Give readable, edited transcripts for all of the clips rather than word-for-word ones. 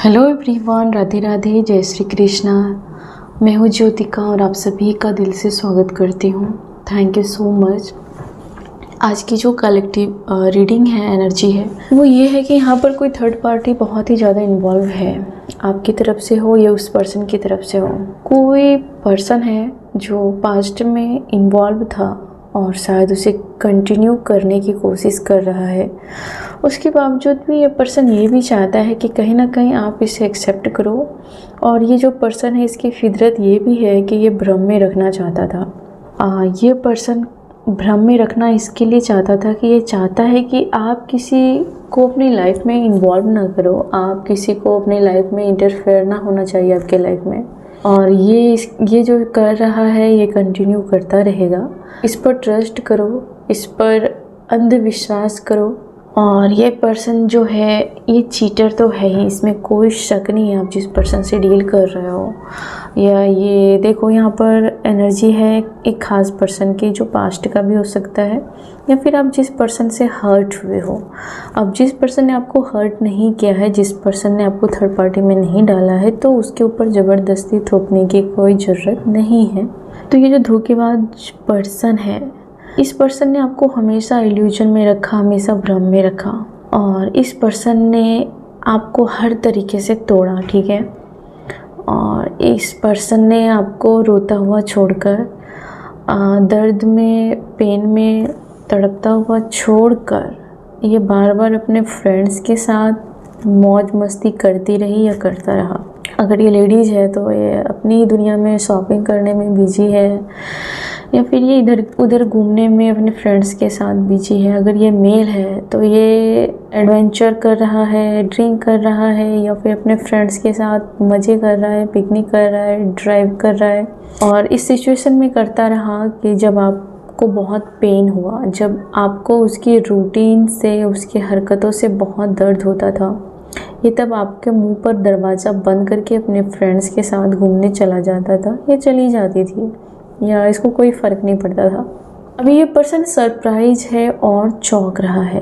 Hello everyone, Radhe Radhe, जय श्री कृष्णा। मैं हूँ ज्योतिका और आप सभी का दिल से स्वागत करती हूँ। Thank you so much. आज की जो कलेक्टिव रीडिंग है, एनर्जी है, वो ये है कि यहाँ पर कोई थर्ड पार्टी बहुत ही ज़्यादा इन्वॉल्व है। आपकी तरफ से हो या उस पर्सन की तरफ से हो, कोई पर्सन है जो पास्ट में इन्वॉल्व था और शायद उसे कंटिन्यू करने की कोशिश कर रहा है। उसके बावजूद भी ये पर्सन ये भी चाहता है कि कहीं ना कहीं आप इसे एक्सेप्ट करो। और ये जो पर्सन है, इसकी फितरत ये भी है कि ये भ्रम में रखना चाहता था। ये पर्सन भ्रम में रखना इसके लिए चाहता था कि ये चाहता है कि आप किसी को अपनी लाइफ में इन्वॉल्व ना करो, आप किसी को अपनी लाइफ में इंटरफेयर ना होना चाहिए आपके लाइफ में। और ये जो कर रहा है ये कंटिन्यू करता रहेगा। इस पर ट्रस्ट करो, इस पर अंधविश्वास करो। और ये पर्सन जो है ये चीटर तो है ही, इसमें कोई शक नहीं है। आप जिस पर्सन से डील कर रहे हो, या ये देखो यहाँ पर एनर्जी है एक ख़ास पर्सन की, जो पास्ट का भी हो सकता है, या फिर आप जिस पर्सन से हर्ट हुए हो। अब जिस पर्सन ने आपको हर्ट नहीं किया है, जिस पर्सन ने आपको थर्ड पार्टी में नहीं डाला है, तो उसके ऊपर ज़बरदस्ती थोपने की कोई ज़रूरत नहीं है। तो ये जो धोखेबाज पर्सन है, इस पर्सन ने आपको हमेशा इल्यूजन में रखा, हमेशा भ्रम में रखा। और इस पर्सन ने आपको हर तरीके से तोड़ा, ठीक है। और इस पर्सन ने आपको रोता हुआ छोड़कर, दर्द में, पेन में तड़पता हुआ छोड़कर, ये बार बार अपने फ्रेंड्स के साथ मौज मस्ती करती रही या करता रहा। अगर ये लेडीज़ है तो ये अपनी दुनिया में शॉपिंग करने में बिजी है, या फिर ये इधर उधर घूमने में अपने फ्रेंड्स के साथ बिजी है। अगर ये मेल है तो ये एडवेंचर कर रहा है, ड्रिंक कर रहा है, या फिर अपने फ्रेंड्स के साथ मज़े कर रहा है, पिकनिक कर रहा है, ड्राइव कर रहा है। और इस सिचुएशन में करता रहा कि जब आपको बहुत पेन हुआ, जब आपको उसकी रूटीन से, उसकी हरकतों से बहुत दर्द होता था, ये तब आपके मुंह पर दरवाज़ा बंद करके अपने फ्रेंड्स के साथ घूमने चला जाता था या चली जाती थी, या इसको कोई फ़र्क नहीं पड़ता था। अभी ये पर्सन सरप्राइज है और चौंक रहा है।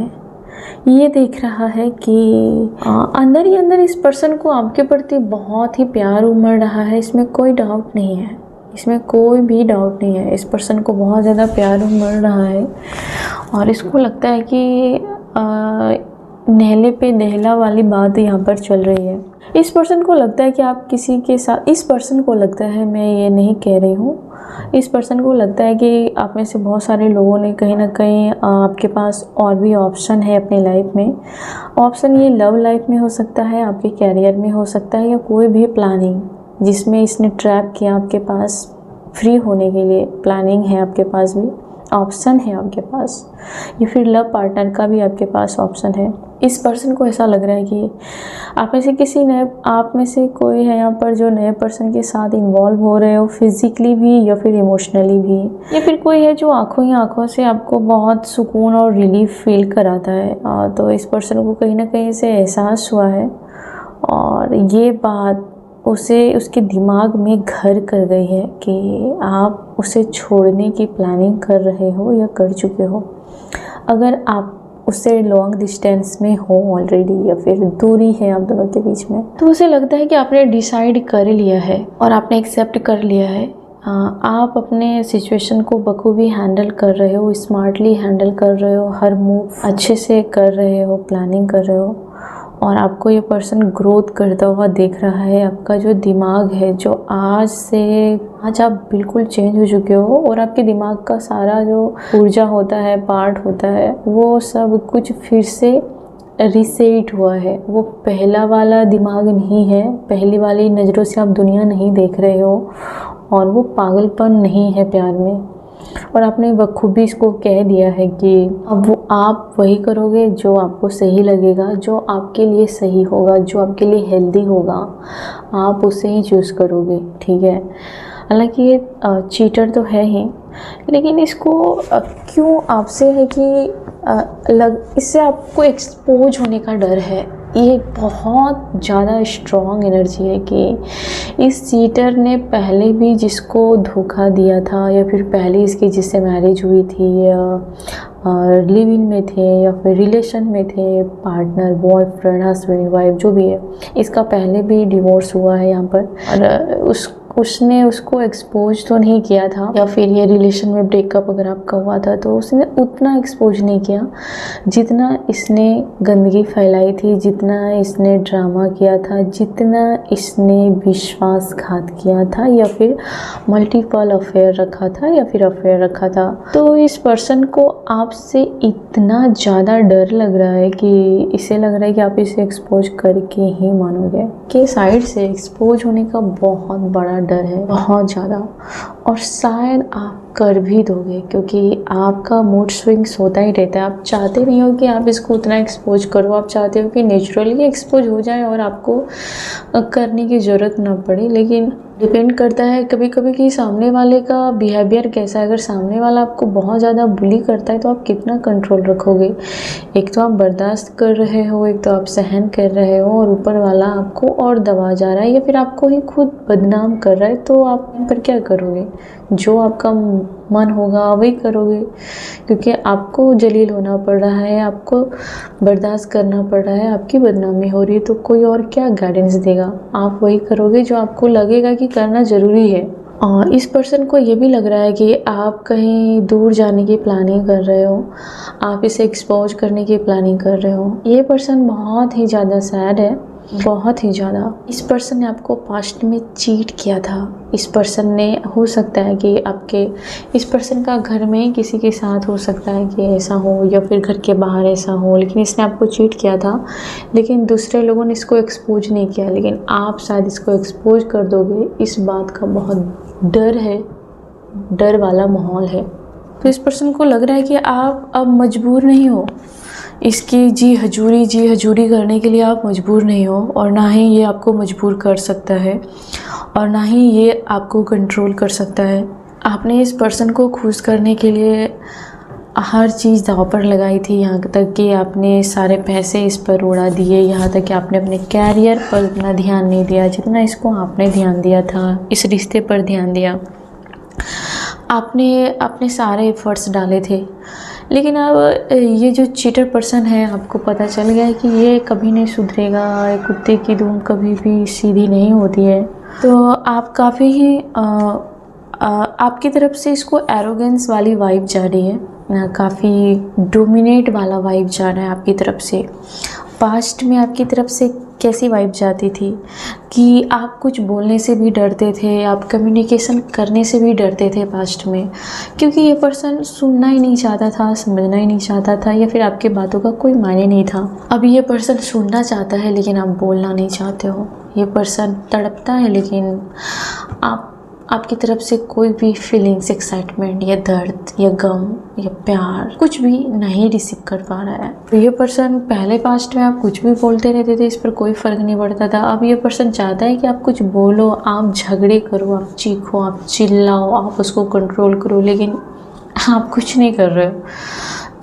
ये देख रहा है कि अंदर ही अंदर इस पर्सन को आपके प्रति बहुत ही प्यार उमड़ रहा है। इसमें कोई डाउट नहीं है, इसमें कोई भी डाउट नहीं है। इस पर्सन को बहुत ज़्यादा प्यार उमड़ रहा है और इसको लगता है कि नहले पे दहला वाली बात यहाँ पर चल रही है। इस पर्सन को लगता है कि आप किसी के साथ, इस पर्सन को लगता है, मैं ये नहीं कह रही हूँ, इस पर्सन को लगता है कि आप में से बहुत सारे लोगों ने कहीं ना कहीं आपके पास और भी ऑप्शन है अपनी लाइफ में। ऑप्शन ये लव लाइफ में हो सकता है, आपके कैरियर में हो सकता है, या कोई भी प्लानिंग जिसमें इसने ट्रैप किया आपके पास फ्री होने के लिए। प्लानिंग है आपके पास भी, ऑप्शन है आपके पास, या फिर लव पार्टनर का भी आपके पास ऑप्शन है। इस पर्सन को ऐसा लग रहा है कि आप में से कोई है यहाँ पर जो नए पर्सन के साथ इन्वॉल्व हो रहे हो, फिजिकली भी या फिर इमोशनली भी, या फिर कोई है जो आंखों ही आंखों से आपको बहुत सुकून और रिलीफ फील कराता है। तो इस पर्सन को कहीं ना कहीं से एहसास हुआ है और ये बात उसके दिमाग में घर कर गई है कि आप उसे छोड़ने की प्लानिंग कर रहे हो या कर चुके हो। अगर आप उससे लॉन्ग डिस्टेंस में हो ऑलरेडी, या फिर दूरी है आप दोनों के बीच में, तो उसे लगता है कि आपने डिसाइड कर लिया है और आपने एक्सेप्ट कर लिया है। आप अपने सिचुएशन को बखूबी हैंडल कर रहे हो, स्मार्टली हैंडल कर रहे हो, हर मूव अच्छे से कर रहे हो, प्लानिंग कर रहे हो। और आपको ये पर्सन ग्रोथ करता हुआ देख रहा है। आपका जो दिमाग है, जो आज आप बिल्कुल चेंज हो चुके हो, और आपके दिमाग का सारा जो ऊर्जा होता है, पार्ट होता है, वो सब कुछ फिर से रीसेट हुआ है। वो पहला वाला दिमाग नहीं है, पहली वाली नज़रों से आप दुनिया नहीं देख रहे हो, और वो पागलपन नहीं है प्यार में। और आपने बखूबी इसको कह दिया है कि अब आप वही करोगे जो आपको सही लगेगा, जो आपके लिए सही होगा, जो आपके लिए हेल्दी होगा, आप उसे ही चूज़ करोगे, ठीक है। हालांकि ये चीटर तो है ही, लेकिन इसको क्यों आपसे है कि इससे आपको एक्सपोज होने का डर है। ये बहुत ज़्यादा स्ट्रॉन्ग एनर्जी है कि इस चीटर ने पहले भी जिसको धोखा दिया था, या फिर पहले इसकी जिससे मैरिज हुई थी, या लिव इन में थे या फिर रिलेशन में थे, पार्टनर, बॉयफ्रेंड, हस्बैंड, वाइफ जो भी है, इसका पहले भी डिवोर्स हुआ है यहाँ पर, और उसने उसको एक्सपोज तो नहीं किया था, या फिर ये रिलेशन में ब्रेकअप अगर आपका हुआ था तो उसने उतना एक्सपोज नहीं किया जितना इसने गंदगी फैलाई थी, जितना इसने ड्रामा किया था, जितना इसने विश्वासघात किया था, या फिर मल्टीपल अफेयर रखा था, या फिर अफेयर रखा था। तो इस पर्सन को आपसे इतना ज़्यादा डर लग रहा है कि इसे लग रहा है कि आप इसे एक्सपोज करके ही मानोगे, कि साइड से एक्सपोज होने का बहुत बड़ा डर है, बहुत ज़्यादा, और शायद आप कर भी दोगे, क्योंकि आपका मूड स्विंग्स होता ही रहता है। आप चाहते नहीं हो कि आप इसको उतना एक्सपोज करो, आप चाहते हो कि नेचुरली एक्सपोज हो जाए और आपको करने की ज़रूरत ना पड़े। लेकिन डिपेंड करता है कभी कभी कि सामने वाले का बिहेवियर कैसा है। अगर सामने वाला आपको बहुत ज़्यादा बुली करता है तो आप कितना कंट्रोल रखोगे। एक तो आप बर्दाश्त कर रहे हो, एक तो आप सहन कर रहे हो, और ऊपर वाला आपको और दबा जा रहा है या फिर आपको ही खुद बदनाम कर रहा है, तो आप इन पर क्या करोगे? जो आपका मन होगा वही करोगे, क्योंकि आपको जलील होना पड़ रहा है, आपको बर्दाश्त करना पड़ रहा है, आपकी बदनामी हो रही है, तो कोई और क्या गाइडेंस देगा? आप वही करोगे जो आपको लगेगा कि करना ज़रूरी है। और इस पर्सन को ये भी लग रहा है कि आप कहीं दूर जाने की प्लानिंग कर रहे हो, आप इसे एक्सपोज करने की प्लानिंग कर रहे हो। ये पर्सन बहुत ही ज़्यादा सैड है, बहुत ही ज़्यादा। इस पर्सन ने आपको पास्ट में चीट किया था। इस पर्सन ने, हो सकता है कि आपके इस पर्सन का घर में किसी के साथ हो सकता है कि ऐसा हो, या फिर घर के बाहर ऐसा हो, लेकिन इसने आपको चीट किया था, लेकिन दूसरे लोगों ने इसको एक्सपोज नहीं किया, लेकिन आप शायद इसको एक्सपोज कर दोगे। इस बात का बहुत डर है, डर वाला माहौल है। तो इस पर्सन को लग रहा है कि आप अब मजबूर नहीं हो, इसकी जी हजूरी करने के लिए आप मजबूर नहीं हो, और ना ही ये आपको मजबूर कर सकता है, और ना ही ये आपको कंट्रोल कर सकता है। आपने इस पर्सन को खुश करने के लिए हर चीज़ दांव पर लगाई थी, यहाँ तक कि आपने सारे पैसे इस पर उड़ा दिए, यहाँ तक कि आपने अपने कैरियर पर उतना ध्यान नहीं दिया जितना इसको आपने ध्यान दिया था, इस रिश्ते पर ध्यान दिया। आपने अपने सारे एफर्ट्स डाले थे, लेकिन अब ये जो चीटर पर्सन है, आपको पता चल गया है कि ये कभी नहीं सुधरेगा। कुत्ते की दुम कभी भी सीधी नहीं होती है। तो आप काफ़ी ही आपकी तरफ से इसको एरोगेंस वाली वाइब जा रही है, काफ़ी डोमिनेट वाला वाइब जा रहा है आपकी तरफ से। पास्ट में आपकी तरफ से कैसी वाइब जाती थी कि आप कुछ बोलने से भी डरते थे, आप कम्युनिकेशन करने से भी डरते थे पास्ट में, क्योंकि ये पर्सन सुनना ही नहीं चाहता था, समझना ही नहीं चाहता था, या फिर आपके बातों का कोई मायने नहीं था। अब ये पर्सन सुनना चाहता है लेकिन आप बोलना नहीं चाहते हो। ये पर्सन तड़पता है लेकिन आपकी तरफ से कोई भी फीलिंग्स, एक्साइटमेंट या दर्द या गम या प्यार कुछ भी नहीं रिसीव कर पा रहा है। तो ये पर्सन पहले पास्ट में आप कुछ भी बोलते रहते थे, इस पर कोई फ़र्क नहीं पड़ता था। अब ये पर्सन चाहता है कि आप कुछ बोलो, आप झगड़े करो, आप चीखो, आप चिल्लाओ, आप उसको कंट्रोल करो, लेकिन आप कुछ नहीं कर रहे हो।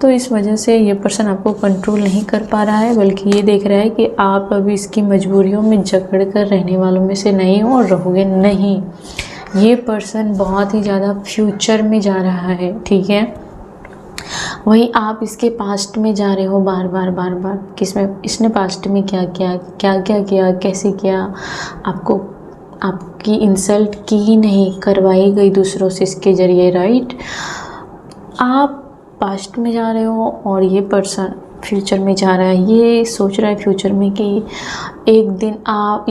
तो इस वजह से ये पर्सन आपको कंट्रोल नहीं कर पा रहा है, बल्कि ये देख रहा है कि आप अभी इसकी मजबूरियों में जकड़ कर रहने वालों में से नहीं हो और रहोगे नहीं। ये पर्सन बहुत ही ज़्यादा फ्यूचर में जा रहा है, ठीक है। वहीं आप इसके पास्ट में जा रहे हो बार बार किसमें इसने पास्ट में क्या किया, कैसे किया, आपकी इंसल्ट की नहीं, करवाई गई दूसरों से इसके ज़रिए, राइट। आप पास्ट में जा रहे हो और ये पर्सन फ्यूचर में जा रहा है। ये सोच रहा है फ्यूचर में कि एक दिन आप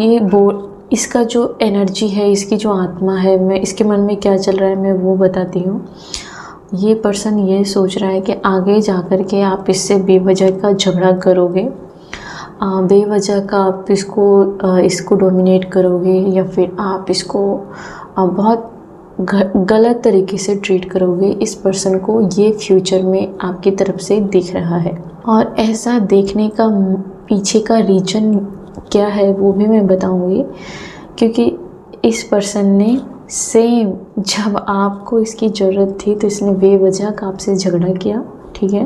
इसका जो एनर्जी है, इसकी जो आत्मा है, मैं इसके मन में क्या चल रहा है मैं वो बताती हूँ। ये पर्सन ये सोच रहा है कि आगे जाकर के आप इससे बेवजह का झगड़ा करोगे, बेवजह का आप इसको डोमिनेट करोगे, या फिर आप इसको बहुत गलत तरीके से ट्रीट करोगे। इस पर्सन को ये फ्यूचर में आपकी तरफ से दिख रहा है, और ऐसा देखने का पीछे का रीज़न क्या है वो भी मैं बताऊंगी, क्योंकि इस पर्सन ने सेम जब आपको इसकी ज़रूरत थी तो इसने बेवजह का आपसे झगड़ा किया, ठीक है,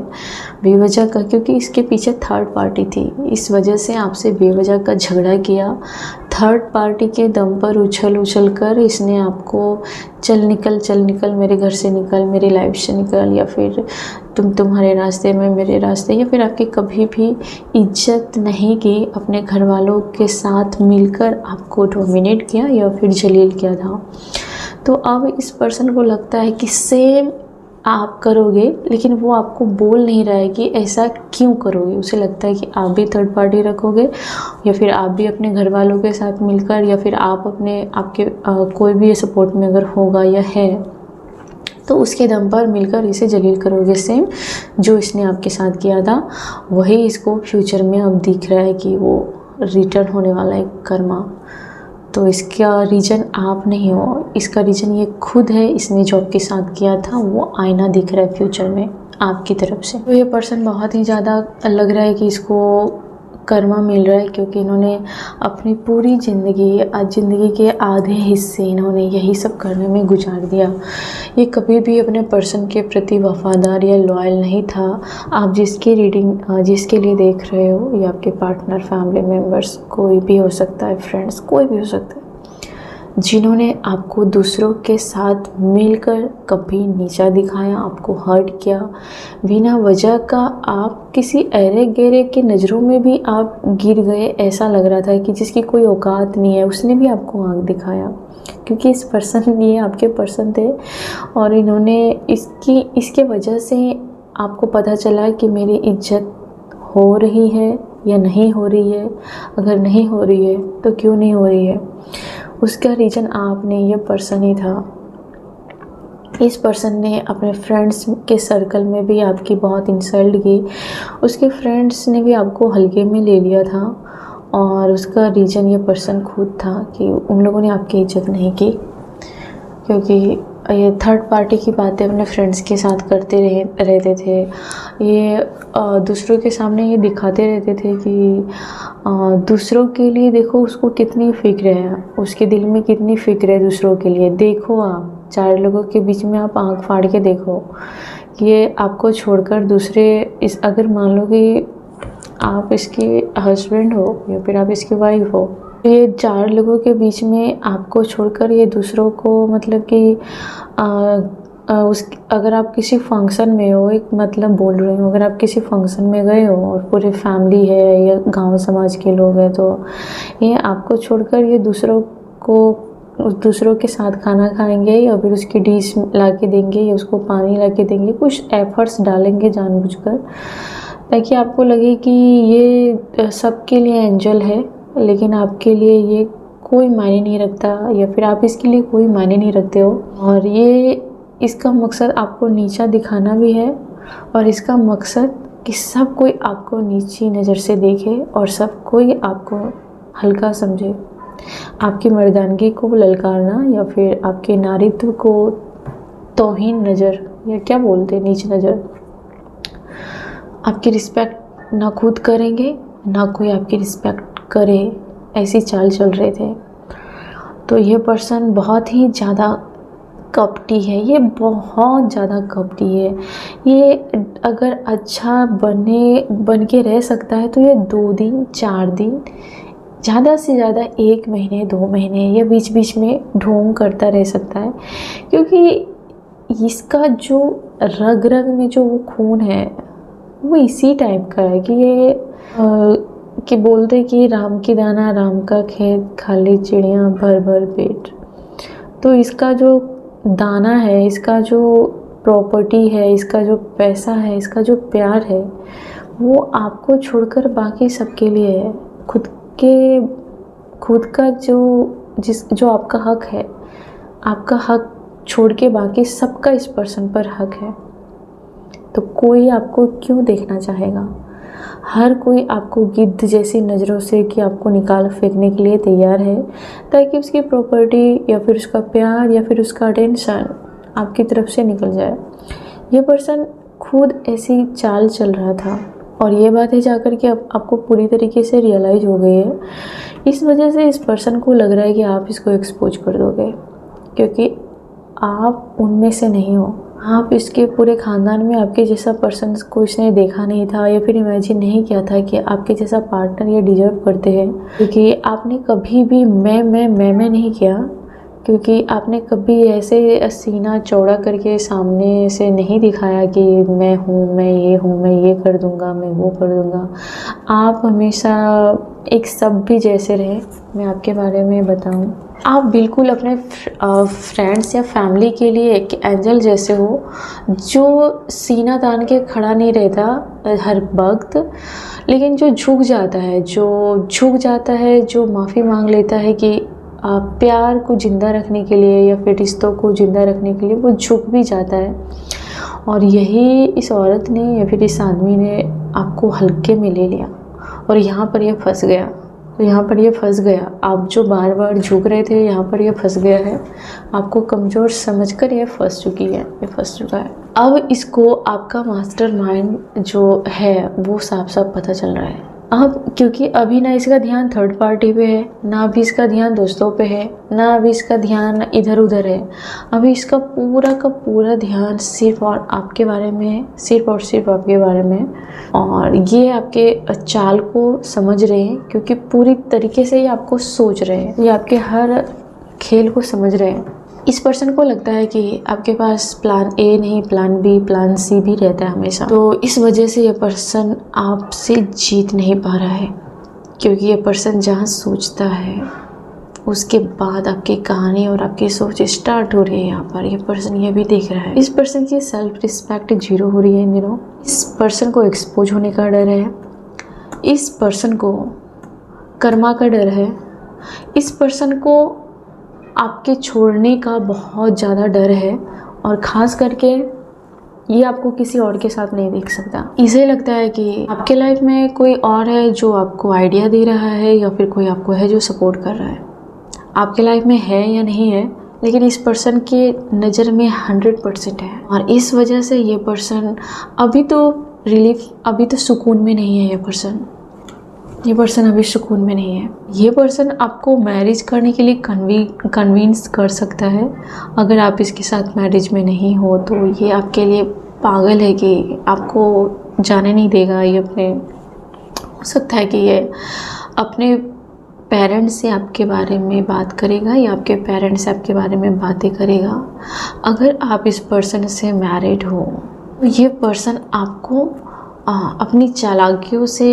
बेवजह का, क्योंकि इसके पीछे थर्ड पार्टी थी, इस वजह से आपसे बेवजह का झगड़ा किया, थर्ड पार्टी के दम पर उछल कर इसने आपको चल निकल मेरे घर से निकल, मेरी लाइफ से निकल, या फिर तुम तुम्हारे रास्ते में मेरे रास्ते, या फिर आपकी कभी भी इज्जत नहीं की, अपने घर वालों के साथ मिलकर आपको डोमिनेट किया या फिर जलील किया था। तो अब इस पर्सन को लगता है कि सेम आप करोगे, लेकिन वो आपको बोल नहीं रहा है कि ऐसा क्यों करोगे। उसे लगता है कि आप भी थर्ड पार्टी रखोगे, या फिर आप भी अपने घर वालों के साथ मिलकर, या फिर आप आपके कोई भी सपोर्ट में अगर होगा या है तो उसके दम पर मिलकर इसे जलील करोगे। सेम जो इसने आपके साथ किया था वही इसको फ्यूचर में अब दिख रहा है कि वो रिटर्न होने वाला है कर्मा। तो इसका रीज़न आप नहीं हो, इसका रीज़न ये खुद है। इसने जो आपके साथ किया था वो आईना दिख रहा है फ्यूचर में आपकी तरफ से। तो ये पर्सन बहुत ही ज़्यादा लग रहा है कि इसको कर्मा मिल रहा है, क्योंकि इन्होंने अपनी पूरी ज़िंदगी के आधे हिस्से इन्होंने यही सब करने में गुजार दिया। ये कभी भी अपने पर्सन के प्रति वफादार या लॉयल नहीं था। आप जिसकी रीडिंग जिसके लिए देख रहे हो, ये आपके पार्टनर, फैमिली मेम्बर्स, कोई भी हो सकता है, फ्रेंड्स, कोई भी हो सकता है, जिन्होंने आपको दूसरों के साथ मिलकर कभी नीचा दिखाया, आपको हर्ट किया बिना वजह का। आप किसी अरे गहरे के नज़रों में भी आप गिर गए, ऐसा लग रहा था कि जिसकी कोई औकात नहीं है उसने भी आपको आँख दिखाया, क्योंकि इस पर्सन, ये आपके पर्सन थे और इन्होंने इसके वजह से आपको पता चला कि मेरी इज्जत हो रही है या नहीं हो रही है। अगर नहीं हो रही है तो क्यों नहीं हो रही है, उसका रीज़न आपने, ये पर्सन ही था। इस पर्सन ने अपने फ्रेंड्स के सर्कल में भी आपकी बहुत इंसल्ट की, उसके फ्रेंड्स ने भी आपको हल्के में ले लिया था, और उसका रीज़न ये पर्सन खुद था कि उन लोगों ने आपकी इज्जत नहीं की, क्योंकि ये थर्ड पार्टी की बातें अपने फ्रेंड्स के साथ करते रहते थे। ये दूसरों के सामने ये दिखाते रहते थे कि दूसरों के लिए देखो उसको कितनी फ़िक्र है, उसके दिल में कितनी फ़िक्र है दूसरों के लिए। देखो आप 4 लोगों के बीच में आप आंख फाड़ के देखो कि ये आपको छोड़कर दूसरे अगर मान लो कि आप इसके हस्बैंड हो या फिर आप इसकी वाइफ हो, ये 4 लोगों के बीच में आपको छोड़कर ये दूसरों को, मतलब कि अगर आप किसी फंक्शन में हो, एक मतलब बोल रही हूँ, अगर आप किसी फंक्शन में गए हो और पूरी फैमिली है या गांव समाज के लोग हैं, तो ये आपको छोड़कर ये दूसरों के साथ खाना खाएंगे या फिर उसकी डिश ला के देंगे या उसको पानी ला के देंगे, कुछ एफर्ट्स डालेंगे जानबूझकर, ताकि आपको लगे कि ये सबके लिए एंजल है, लेकिन आपके लिए ये कोई मायने नहीं रखता, या फिर आप इसके लिए कोई मायने नहीं रखते हो। और ये इसका मकसद आपको नीचा दिखाना भी है, और इसका मकसद कि सब कोई आपको नीची नज़र से देखे और सब कोई आपको हल्का समझे, आपकी मर्दानगी को ललकारना या फिर आपके नारीत्व को तौहीन नज़र, या क्या बोलते हैं, नीच नज़र। आपकी रिस्पेक्ट ना खुद करेंगे ना कोई आपकी रिस्पेक्ट करे, ऐसी चाल चल रहे थे। तो ये पर्सन बहुत ही ज़्यादा कपटी है, ये बहुत ज़्यादा कपटी है। ये अगर अच्छा बन के रह सकता है तो ये 2 दिन 4 दिन, ज़्यादा से ज़्यादा 1 महीने 2 महीने या बीच बीच में ढोंग करता रह सकता है, क्योंकि इसका जो रग रग में जो वो खून है वो इसी टाइप का है कि ये कि बोलते कि राम की दाना राम का खेत, खाली चिड़िया भर भर पेट। तो इसका जो दाना है, इसका जो प्रॉपर्टी है, इसका जो पैसा है, इसका जो प्यार है, वो आपको छोड़कर बाकी सबके लिए है। खुद का जो आपका हक है, आपका हक छोड़ के बाकी सबका इस पर्सन पर हक है। तो कोई आपको क्यों देखना चाहेगा? हर कोई आपको गिद्ध जैसी नज़रों से कि आपको निकाल फेंकने के लिए तैयार है, ताकि उसकी प्रॉपर्टी या फिर उसका प्यार या फिर उसका अटेंशन आपकी तरफ से निकल जाए। ये पर्सन खुद ऐसी चाल चल रहा था, और ये बातें जाकर के अब आपको पूरी तरीके से रियलाइज़ हो गई है। इस वजह से इस पर्सन को लग रहा है कि आप इसको एक्सपोज कर दोगे, क्योंकि आप उनमें से नहीं हो। आप इसके पूरे ख़ानदान में आपके जैसा पर्सन को इसने देखा नहीं था या फिर इमेजिन नहीं किया था कि आपके जैसा पार्टनर ये डिजर्व करते हैं, क्योंकि आपने कभी भी मैं नहीं किया, क्योंकि आपने कभी ऐसे सीना चौड़ा करके सामने से नहीं दिखाया कि मैं हूँ, मैं ये हूँ, मैं ये कर दूँगा, मैं वो कर दूँगा। आप हमेशा एक सब भी जैसे रहे। मैं आपके बारे में बताऊँ, आप बिल्कुल अपने फ्रेंड्स या फैमिली के लिए एक एंजल जैसे हो, जो सीना तान के खड़ा नहीं रहता हर वक्त, लेकिन जो झुक जाता है, जो माफ़ी मांग लेता है कि प्यार को ज़िंदा रखने के लिए या फिर रिश्तों को ज़िंदा रखने के लिए वो झुक भी जाता है। और यही इस औरत ने या फिर इस आदमी ने आपको हल्के में ले लिया और यहाँ पर ये फंस गया। आप जो बार बार झुक रहे थे, यहाँ पर ये फंस गया है। आपको कमज़ोर समझकर ये फंस चुका है। अब इसको आपका मास्टरमाइंड जो है वो साफ साफ पता चल रहा है। अब क्योंकि अभी ना इसका ध्यान थर्ड पार्टी पे है, ना अभी इसका ध्यान दोस्तों पे है, ना अभी इसका ध्यान इधर उधर है। अभी इसका पूरा का पूरा ध्यान सिर्फ और आपके बारे में है, सिर्फ और सिर्फ आपके बारे में। और ये आपके चाल को समझ रहे हैं, क्योंकि पूरी तरीके से ये आपको सोच रहे हैं, ये आपके हर खेल को समझ रहे हैं। इस पर्सन को लगता है कि आपके पास प्लान ए नहीं, प्लान बी, प्लान सी भी रहता है हमेशा। तो इस वजह से ये पर्सन आपसे जीत नहीं पा रहा है, क्योंकि ये पर्सन जहाँ सोचता है उसके बाद आपकी कहानी और आपकी सोच स्टार्ट हो रही है। यहाँ पर ये पर्सन ये भी देख रहा है। इस पर्सन की सेल्फ रिस्पेक्ट जीरो हो रही है इन दिनों। इस पर्सन को एक्सपोज होने का डर है, इस पर्सन को कर्मा का डर है, इस पर्सन को आपके छोड़ने का बहुत ज़्यादा डर है, और ख़ास करके ये आपको किसी और के साथ नहीं देख सकता। इसे लगता है कि आपके लाइफ में कोई और है जो आपको आइडिया दे रहा है, या फिर कोई आपको है जो सपोर्ट कर रहा है। आपके लाइफ में है या नहीं है, लेकिन इस पर्सन के नज़र में 100% है। और इस वजह से ये पर्सन अभी तो सुकून में नहीं है। ये पर्सन अभी सुकून में नहीं है। ये पर्सन आपको मैरिज करने के लिए कन्विंस कर सकता है। अगर आप इसके साथ मैरिज में नहीं हो तो ये आपके लिए पागल है कि आपको जाने नहीं देगा। ये हो सकता है कि ये अपने पेरेंट्स से आपके बारे में बात करेगा, या आपके पेरेंट्स से आपके बारे में बातें करेगा। अगर आप इस पर्सन से मैरिड हो तो ये पर्सन आपको अपनी चालाकियों से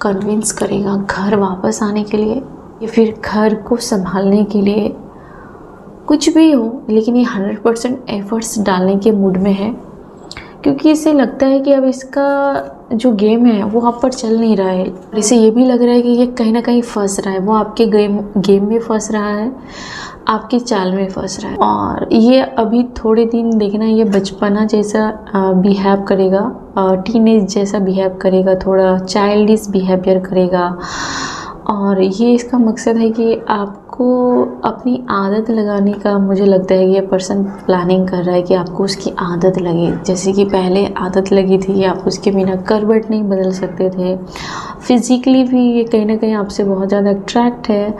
कन्विंस करेगा घर वापस आने के लिए, या फिर घर को संभालने के लिए। कुछ भी हो, लेकिन ये 100% एफर्ट्स डालने के मूड में है, क्योंकि इसे लगता है कि अब इसका जो गेम है वो आप पर चल नहीं रहा है। इसे ये भी लग रहा है कि ये कहीं ना कहीं फंस रहा है। वो आपके गेम में फंस रहा है, आपकी चाल में फंस रहा है। और ये अभी थोड़े दिन देखना, ये बचपना जैसा बिहेव करेगा, टीनेज जैसा बिहेव करेगा, थोड़ा चाइल्डिश बिहेवियर करेगा। और ये इसका मकसद है कि आपको अपनी आदत लगाने का, मुझे लगता है कि ये पर्सन प्लानिंग कर रहा है कि आपको उसकी आदत लगे। जैसे कि पहले आदत लगी थी, आप उसके बिना करवट नहीं बदल सकते थे। फिज़िकली भी ये कहीं ना कहीं आपसे बहुत ज़्यादा अट्रैक्ट है,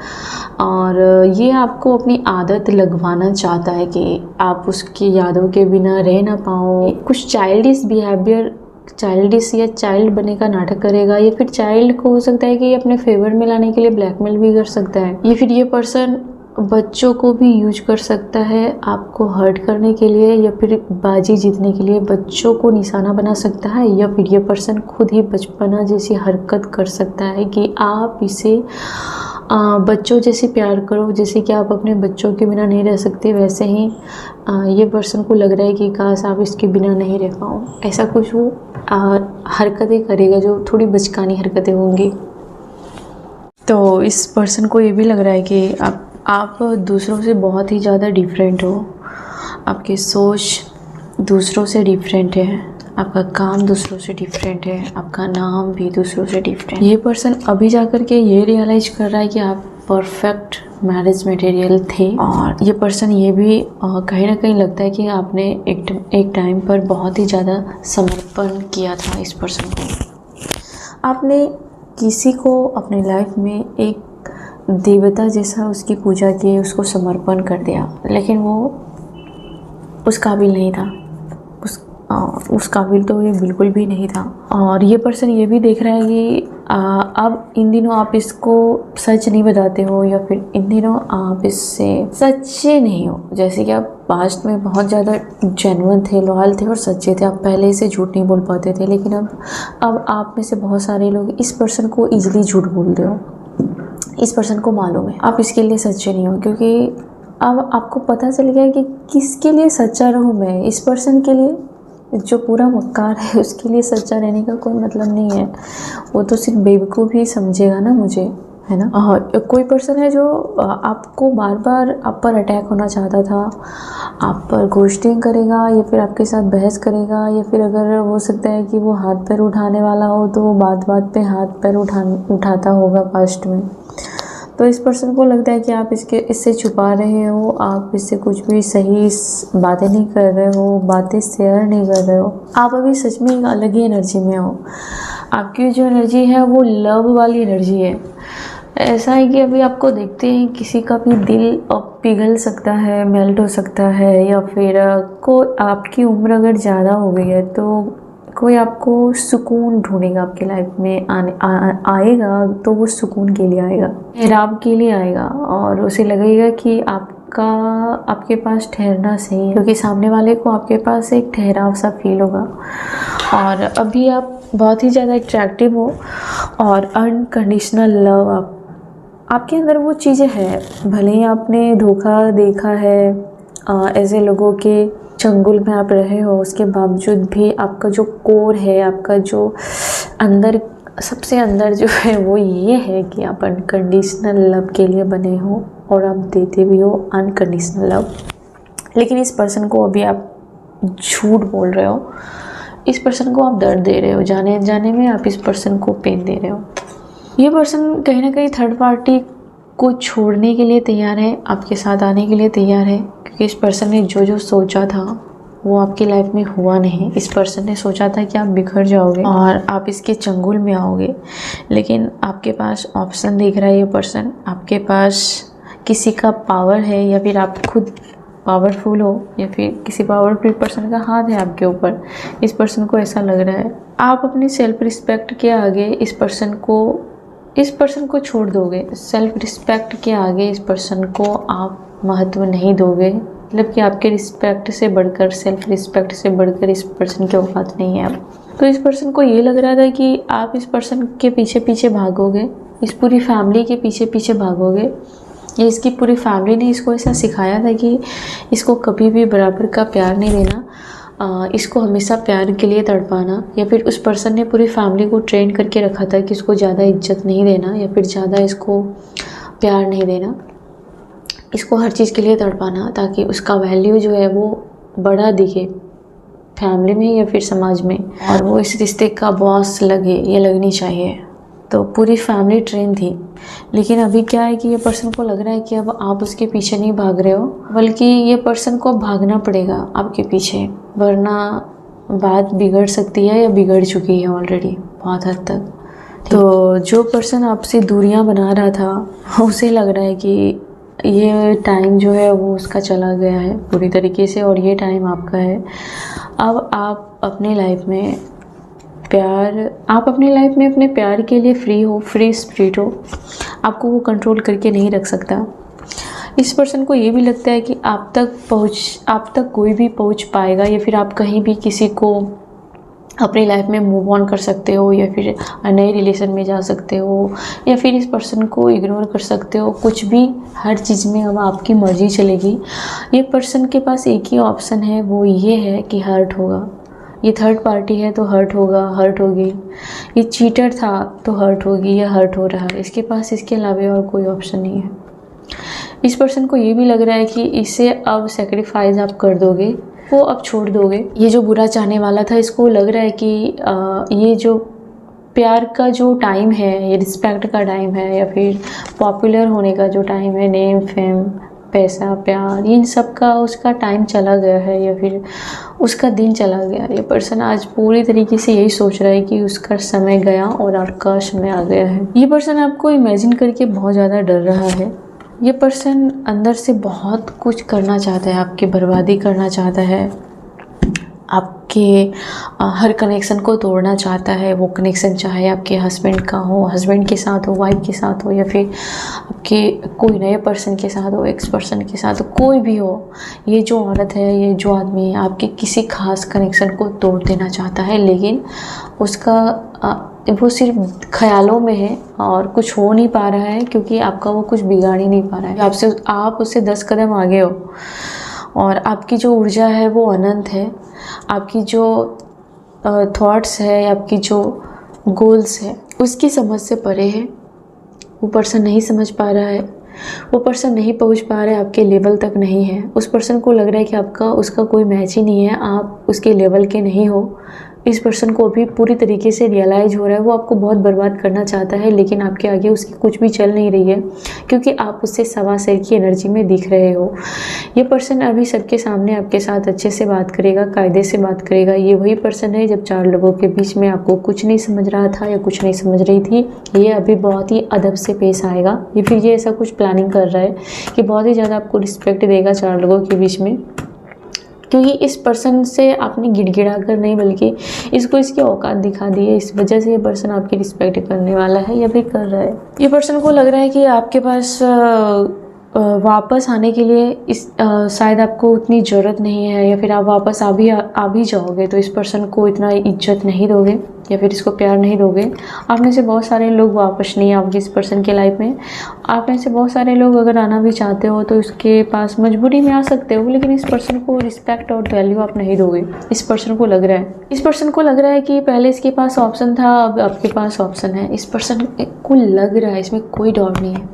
और ये आपको अपनी आदत लगवाना चाहता है कि आप उसकी यादों के बिना रह ना पाओ। कुछ चाइल्डिश बिहेवियर, चाइल्डिश या चाइल्ड बने का नाटक करेगा, या फिर चाइल्ड को हो सकता है कि अपने फेवर में लाने के लिए ब्लैकमेल भी कर सकता है। या फिर ये पर्सन बच्चों को भी यूज कर सकता है आपको हर्ट करने के लिए, या फिर बाजी जीतने के लिए बच्चों को निशाना बना सकता है। या फिर ये पर्सन खुद ही बचपना जैसी हरकत कर सकता है कि आप इसे बच्चों जैसे प्यार करो, जैसे कि आप अपने बच्चों के बिना नहीं रह सकते, वैसे ही ये पर्सन को लग रहा है कि काश आप इसके बिना नहीं रह पाओ। ऐसा कुछ वो हरकतें करेगा जो थोड़ी बचकानी हरकतें होंगी। तो इस पर्सन को ये भी लग रहा है कि आप दूसरों से बहुत ही ज़्यादा डिफरेंट हो। आपकी सोच दूसरों से डिफरेंट है, आपका काम दूसरों से डिफरेंट है, आपका नाम भी दूसरों से डिफरेंट। ये पर्सन अभी जाकर के ये रियलाइज कर रहा है कि आप परफेक्ट मैरिज मटेरियल थे। और ये पर्सन ये भी कहीं ना कहीं लगता है कि आपने एक टाइम पर बहुत ही ज़्यादा समर्पण किया था इस पर्सन को। आपने किसी को अपने लाइफ में एक देवता जैसा उसकी पूजा की, उसको समर्पण कर दिया, लेकिन वो उस काबिल नहीं था। उस काबिल तो ये बिल्कुल भी नहीं था। और ये पर्सन ये भी देख रहा है कि अब इन दिनों आप इसको सच नहीं बताते हो, या फिर इन दिनों आप इससे सच्चे नहीं हो। जैसे कि आप पास्ट में बहुत ज़्यादा जेन्युइन थे, लॉयल थे और सच्चे थे, आप पहले से झूठ नहीं बोल पाते थे। लेकिन अब आप में से बहुत सारे लोग इस पर्सन को ईजिली झूठ बोलते हो। इस पर्सन को मालूम है आप इसके लिए सच्चे नहीं हो, क्योंकि अब आपको पता चल गया कि किसके लिए सच्चा रहूँ मैं। इस पर्सन के लिए जो पूरा मक्कार है उसके लिए सच्चा रहने का कोई मतलब नहीं है। वो तो सिर्फ बेवकूफ़ ही समझेगा ना मुझे, है ना। कोई पर्सन है जो आपको बार बार आप पर अटैक होना चाहता था, आप पर घोस्टिंग करेगा या फिर आपके साथ बहस करेगा, या फिर अगर हो सकता है कि वो हाथ पैर उठाने वाला हो तो वो बात बात पे हाथ पैर उठाता होगा पास्ट में। तो इस पर्सन को लगता है कि आप इससे छुपा रहे हो, आप इससे कुछ भी सही बातें नहीं कर रहे हो, बातें शेयर नहीं कर रहे हो। आप अभी सच में एक अलग ही एनर्जी में हो। आपकी जो एनर्जी है वो लव वाली एनर्जी है। ऐसा है कि अभी आपको देखते हैं किसी का भी दिल पिघल सकता है, मेल्ट हो सकता है, या फिर आपकी उम्र अगर ज़्यादा हो गई है तो कोई आपको सुकून ढूंढेगा आपकी लाइफ में। आएगा तो वो सुकून के लिए आएगा, ठहराव के लिए आएगा, और उसे लगेगा कि आपके पास ठहरना सही है, क्योंकि सामने वाले को आपके पास एक ठहराव सा फील होगा। और अभी आप बहुत ही ज़्यादा अट्रैक्टिव हो और अनकंडीशनल लव आपके अंदर वो चीज़ें हैं। भले ही आपने धोखा देखा है, ऐसे लोगों के चंगुल में आप रहे हो, उसके बावजूद भी आपका जो कोर है, आपका जो अंदर सबसे अंदर जो है वो ये है कि आप अनकंडीशनल लव के लिए बने हो और आप देते भी हो अनकंडीशनल लव। लेकिन इस पर्सन को अभी आप झूठ बोल रहे हो, इस पर्सन को आप दर्द दे रहे हो, जाने अनजाने में आप इस पर्सन को पेन दे रहे हो। ये पर्सन कहीं ना कहीं थर्ड पार्टी को छोड़ने के लिए तैयार है, आपके साथ आने के लिए तैयार है, क्योंकि इस पर्सन ने जो सोचा था वो आपकी लाइफ में हुआ नहीं। इस पर्सन ने सोचा था कि आप बिखर जाओगे और आप इसके चंगुल में आओगे, लेकिन आपके पास ऑप्शन देख रहा है ये पर्सन। आपके पास किसी का पावर है, या फिर आप खुद पावरफुल हो, या फिर किसी पावरफुल पर्सन का हाथ है आपके ऊपर। इस पर्सन को ऐसा लग रहा है आप अपनी सेल्फ रिस्पेक्ट के आगे इस पर्सन को छोड़ दोगे। सेल्फ रिस्पेक्ट के आगे इस पर्सन को आप महत्व नहीं दोगे, मतलब कि आपके रिस्पेक्ट से बढ़कर, सेल्फ रिस्पेक्ट से बढ़कर इस पर्सन की औकात नहीं है अब। तो इस पर्सन को ये लग रहा था कि आप इस पर्सन के पीछे पीछे भागोगे, इस पूरी फैमिली के पीछे पीछे भागोगे। ये इसकी पूरी फैमिली ने इसको ऐसा सिखाया था कि इसको कभी भी बराबर का प्यार नहीं देना, इसको हमेशा प्यार के लिए तड़पाना, या फिर उस पर्सन ने पूरी फैमिली को ट्रेन करके रखा था कि इसको ज़्यादा इज्जत नहीं देना, या फिर ज़्यादा इसको प्यार नहीं देना, इसको हर चीज़ के लिए तड़पाना, ताकि उसका वैल्यू जो है वो बड़ा दिखे फैमिली में या फिर समाज में, और वो इस रिश्ते का बॉस लगे, ये लगनी चाहिए। तो पूरी फैमिली ट्रेन थी। लेकिन अभी क्या है कि ये पर्सन को लग रहा है कि अब आप उसके पीछे नहीं भाग रहे हो, बल्कि ये पर्सन को भागना पड़ेगा आपके पीछे, वरना बात बिगड़ सकती है या बिगड़ चुकी है ऑलरेडी बहुत हद तक। तो जो पर्सन आपसे दूरियां बना रहा था उसे लग रहा है कि ये टाइम जो है वो उसका चला गया है पूरी तरीके से, और ये टाइम आपका है। अब आप अपने लाइफ में अपने प्यार के लिए फ्री हो, फ्री स्पिरिट हो, आपको वो कंट्रोल करके नहीं रख सकता। इस पर्सन को ये भी लगता है कि आप तक कोई भी पहुंच पाएगा, या फिर आप कहीं भी किसी को अपनी लाइफ में मूव ऑन कर सकते हो, या फिर नए रिलेशन में जा सकते हो, या फिर इस पर्सन को इग्नोर कर सकते हो। कुछ भी, हर चीज़ में अब आपकी मर्जी चलेगी। ये पर्सन के पास एक ही ऑप्शन है, वो ये है कि हर्ट होगा। ये थर्ड पार्टी है तो हर्ट होगा, हर्ट होगी। ये चीटर था तो हर्ट होगी या हर्ट हो रहा है। इसके पास इसके अलावा और कोई ऑप्शन नहीं है। इस पर्सन को ये भी लग रहा है कि इसे अब सेक्रीफाइस आप कर दोगे, वो अब छोड़ दोगे। ये जो बुरा चाहने वाला था, इसको लग रहा है कि ये जो प्यार का जो टाइम है, ये रिस्पेक्ट का टाइम है, या फिर पॉपुलर होने का जो टाइम है, नेम फेम पैसा प्यार, इन सब का उसका टाइम चला गया है, या फिर उसका दिन चला गया। ये पर्सन आज पूरी तरीके से यही सोच रहा है कि उसका समय गया और आपका समय आ गया है। ये पर्सन आपको इमेजिन करके बहुत ज़्यादा डर रहा है, ये पर्सन अंदर से बहुत कुछ करना चाहता है, आपकी बर्बादी करना चाहता है, आपके हर कनेक्शन को तोड़ना चाहता है। वो कनेक्शन चाहे आपके हस्बैंड का हो, हस्बैंड के साथ हो, वाइफ के साथ हो, या फिर आपके कोई नए पर्सन के साथ हो, एक्स पर्सन के साथ हो, कोई भी हो। ये जो औरत है, ये जो आदमी है, आपके किसी खास कनेक्शन को तोड़ देना चाहता है, लेकिन उसका वो सिर्फ ख्यालों में है और कुछ हो नहीं पा रहा है, क्योंकि आपका वो कुछ बिगाड़ ही नहीं पा रहा है। आप उससे 10 कदम आगे हो और आपकी जो ऊर्जा है वो अनंत है। आपकी जो थॉट्स है, आपकी जो गोल्स है, उसकी समझ से परे है। वो पर्सन नहीं समझ पा रहा है, वो पर्सन नहीं पहुंच पा रहा है, आपके लेवल तक नहीं है। उस पर्सन को लग रहा है कि आपका उसका कोई मैच ही नहीं है, आप उसके लेवल के नहीं हो। इस पर्सन को अभी पूरी तरीके से रियलाइज़ हो रहा है, वो आपको बहुत बर्बाद करना चाहता है, लेकिन आपके आगे उसकी कुछ भी चल नहीं रही है, क्योंकि आप उससे सवा सिर की एनर्जी में दिख रहे हो। ये पर्सन अभी सबके सामने आपके साथ अच्छे से बात करेगा, कायदे से बात करेगा। ये वही पर्सन है जब 4 लोगों के बीच में आपको कुछ नहीं समझ रहा था या कुछ नहीं समझ रही थी। ये अभी बहुत ही अदब से पेश आएगा, या फिर ये ऐसा कुछ प्लानिंग कर रहा है कि बहुत ही ज़्यादा आपको रिस्पेक्ट देगा 4 लोगों के बीच में, क्योंकि इस पर्सन से आपने गिड़गिड़ा कर नहीं, बल्कि इसको इसकी औकात दिखा दी है। इस वजह से ये पर्सन आपकी रिस्पेक्ट करने वाला है या फिर कर रहा है। ये पर्सन को लग रहा है कि आपके पास वापस आने के लिए शायद आपको उतनी ज़रूरत नहीं है, या फिर आप वापस आ भी जाओगे तो इस पर्सन को इतना इज्जत नहीं दोगे या फिर इसको प्यार नहीं दोगे। आप में से बहुत सारे लोग वापस नहीं आओगे इस पर्सन के लाइफ में। आप में से बहुत सारे लोग अगर आना भी चाहते हो तो इसके पास मजबूरी में आ सकते हो, लेकिन इस पर्सन को रिस्पेक्ट और वैल्यू आप नहीं दोगे। इस पर्सन को लग रहा है, इस पर्सन को लग रहा है कि पहले इसके पास ऑप्शन था, अब आपके पास ऑप्शन है। इस पर्सन को लग रहा है, इसमें कोई डाउट नहीं है,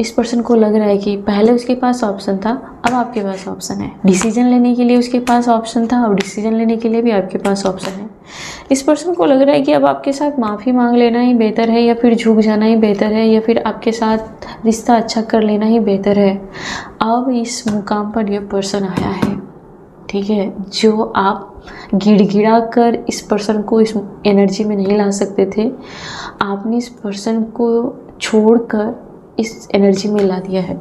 इस पर्सन को लग रहा है कि पहले उसके पास ऑप्शन था, अब आपके पास ऑप्शन है। डिसीजन लेने के लिए उसके पास ऑप्शन था, अब डिसीजन लेने के लिए भी आपके पास ऑप्शन है। इस पर्सन को लग रहा है कि अब आपके साथ माफ़ी मांग लेना ही बेहतर है, या फिर झुक जाना ही बेहतर है, या फिर आपके साथ रिश्ता अच्छा कर लेना ही बेहतर है। अब इस मुकाम पर यह पर्सन आया है, ठीक है, जो आप गिड़गिड़ा कर इस पर्सन को इस एनर्जी में नहीं ला सकते थे। आपने इस पर्सन को छोड़कर इस एनर्जी में ला दिया है।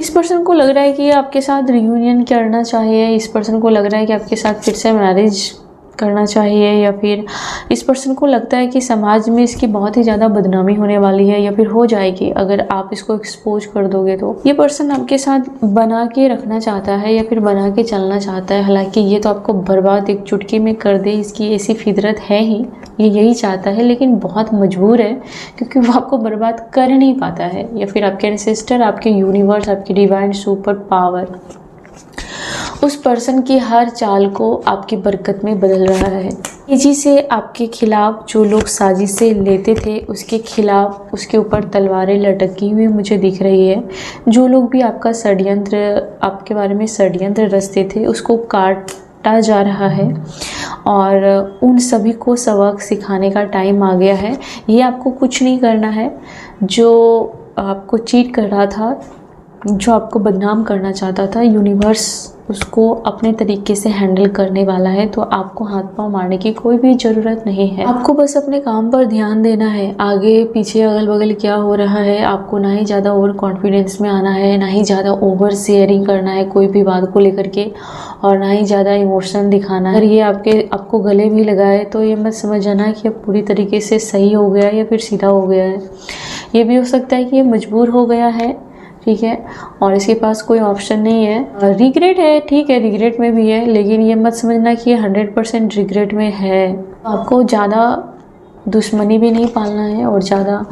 इस पर्सन को लग रहा है कि आपके साथ रियूनियन करना चाहिए। इस पर्सन को लग रहा है कि आपके साथ फिर से मैरिज करना चाहिए, या फिर इस पर्सन को लगता है कि समाज में इसकी बहुत ही ज़्यादा बदनामी होने वाली है, या फिर हो जाएगी अगर आप इसको एक्सपोज कर दोगे तो। ये पर्सन आपके साथ बना के रखना चाहता है या फिर बना के चलना चाहता है। हालांकि ये तो आपको बर्बाद एक चुटकी में कर दे, इसकी ऐसी फितरत है ही, ये यही चाहता है, लेकिन बहुत मजबूर है, क्योंकि वो आपको बर्बाद कर नहीं पाता है। या फिर आपके एंसेस्टर, आपके यूनिवर्स, आपकी डिवाइन सुपर पावर उस पर्सन की हर चाल को आपकी बरकत में बदल रहा है। तेजी से आपके खिलाफ जो लोग साजिशें लेते थे, उसके खिलाफ उसके ऊपर तलवारें लटकी हुई मुझे दिख रही है। जो लोग भी आपका षड्यंत्र, आपके बारे में षड्यंत्र रचते थे, उसको काटा जा रहा है और उन सभी को सबक सिखाने का टाइम आ गया है। ये आपको कुछ नहीं करना है। जो आपको चीट कर रहा था, जो आपको बदनाम करना चाहता था, यूनिवर्स उसको अपने तरीके से हैंडल करने वाला है। तो आपको हाथ पांव मारने की कोई भी ज़रूरत नहीं है। आपको बस अपने काम पर ध्यान देना है। आगे पीछे अगल बगल क्या हो रहा है, आपको ना ही ज़्यादा ओवर कॉन्फिडेंस में आना है, ना ही ज़्यादा ओवर शेयरिंग करना है कोई भी बात को लेकर के, और ना ही ज़्यादा इमोशन दिखाना है। अगर ये आपको गले भी लगाए तो ये मत समझ जाना कि अब पूरी तरीके से सही हो गया या फिर सीधा हो गया है। ये भी हो सकता है कि ये मजबूर हो गया है, ठीक है, और इसके पास कोई ऑप्शन नहीं है। रिग्रेट है, ठीक है, रिग्रेट में भी है, लेकिन ये मत समझना कि ये 100% रिग्रेट में है। आपको ज़्यादा दुश्मनी भी नहीं पालना है और ज़्यादा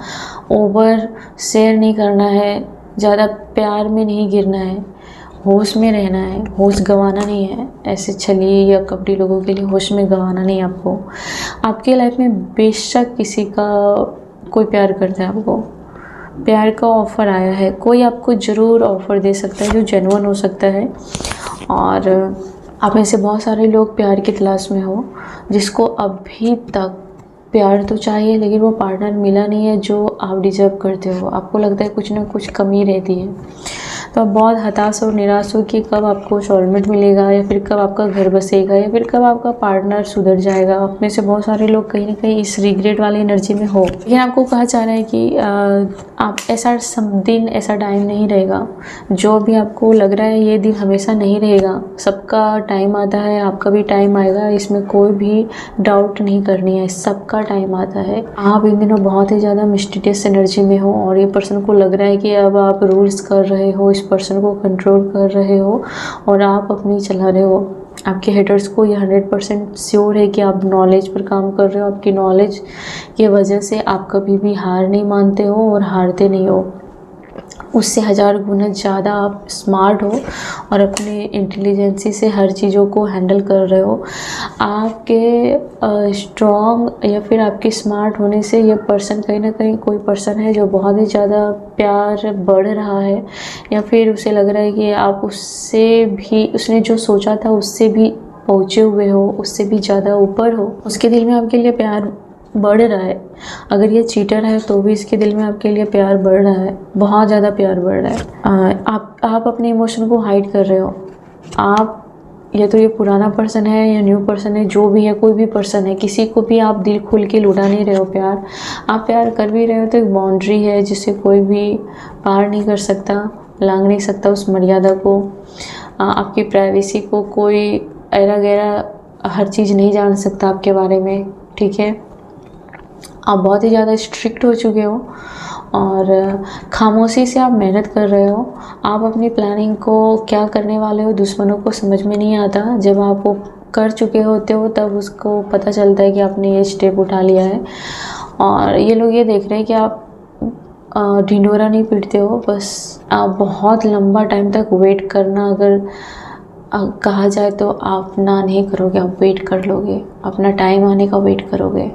ओवर शेयर नहीं करना है, ज़्यादा प्यार में नहीं गिरना है, होश में रहना है, होश गंवाना नहीं है। ऐसे छलिए या कपड़ी लोगों के लिए होश में गंवाना नहीं है आपको। आपके लाइफ में बेशक किसी का कोई प्यार करता है, आपको प्यार का ऑफ़र आया है, कोई आपको ज़रूर ऑफ़र दे सकता है जो जेन्युइन हो सकता है। और आप में से बहुत सारे लोग प्यार की तलाश में हो, जिसको अभी तक प्यार तो चाहिए लेकिन वो पार्टनर मिला नहीं है जो आप डिज़र्व करते हो। आपको लगता है कुछ ना कुछ कमी रहती है। तो आप बहुत हताश और निराश हो कि कब आपको सोलमेट मिलेगा, या फिर कब आपका घर बसेगा, या फिर कब आपका पार्टनर सुधर जाएगा। आप में से बहुत सारे लोग कहीं ना कहीं इस रिग्रेट वाली एनर्जी में हो। लेकिन आपको कहा जा रहा है कि आप ऐसा दिन, ऐसा टाइम नहीं रहेगा। जो भी आपको लग रहा है ये दिन हमेशा नहीं रहेगा। सबका टाइम आता है, आपका भी टाइम आएगा, इसमें कोई भी डाउट नहीं करनी है। सबका टाइम आता है। आप इन दिनों बहुत ही ज़्यादा मिस्टीरियस एनर्जी में हो और ये पर्सन को लग रहा है कि अब आप रूल्स कर रहे हो, इस पर्सन को कंट्रोल कर रहे हो और आप अपनी चला रहे हो। आपके हेटर्स को ये 100% श्योर है कि आप नॉलेज पर काम कर रहे हो। आपकी नॉलेज की वजह से आप कभी भी हार नहीं मानते हो और हारते नहीं हो। उससे 1000 गुना ज़्यादा आप स्मार्ट हो और अपने इंटेलिजेंसी से हर चीज़ों को हैंडल कर रहे हो। आपके स्ट्रॉन्ग या फिर आपके स्मार्ट होने से ये पर्सन, कहीं ना कहीं कोई पर्सन है जो बहुत ही ज़्यादा प्यार बढ़ रहा है, या फिर उसे लग रहा है कि आप उससे भी, उसने जो सोचा था उससे भी पहुँचे हुए हो, उससे भी ज़्यादा ऊपर हो। उसके दिल में आपके लिए प्यार बढ़ रहा है। अगर ये चीटर है तो भी इसके दिल में आपके लिए प्यार बढ़ रहा है, बहुत ज़्यादा प्यार बढ़ रहा है। आप अपने इमोशन को हाइड कर रहे हो। आप, या तो ये पुराना पर्सन है या न्यू पर्सन है, जो भी है, कोई भी पर्सन है, किसी को भी आप दिल खोल के लुटा नहीं रहे हो प्यार। आप प्यार कर भी रहे हो तो एक बाउंड्री है जिसे कोई भी पार नहीं कर सकता, लांघ नहीं सकता उस मर्यादा को। आपकी प्राइवेसी को कोई ऐरा गैरा हर चीज़ नहीं जान सकता आपके बारे में, ठीक है। आप बहुत ही ज़्यादा स्ट्रिक्ट हो चुके हो और खामोशी से आप मेहनत कर रहे हो। आप अपनी प्लानिंग को क्या करने वाले हो दुश्मनों को समझ में नहीं आता। जब आप वो कर चुके होते हो तब उसको पता चलता है कि आपने ये स्टेप उठा लिया है। और ये लोग ये देख रहे हैं कि आप ढिंढोरा नहीं पीटते हो, बस आप बहुत लंबा टाइम तक वेट करना अगर कहा जाए तो आप ना नहीं करोगे, आप वेट कर लोगे, अपना टाइम आने का वेट करोगे।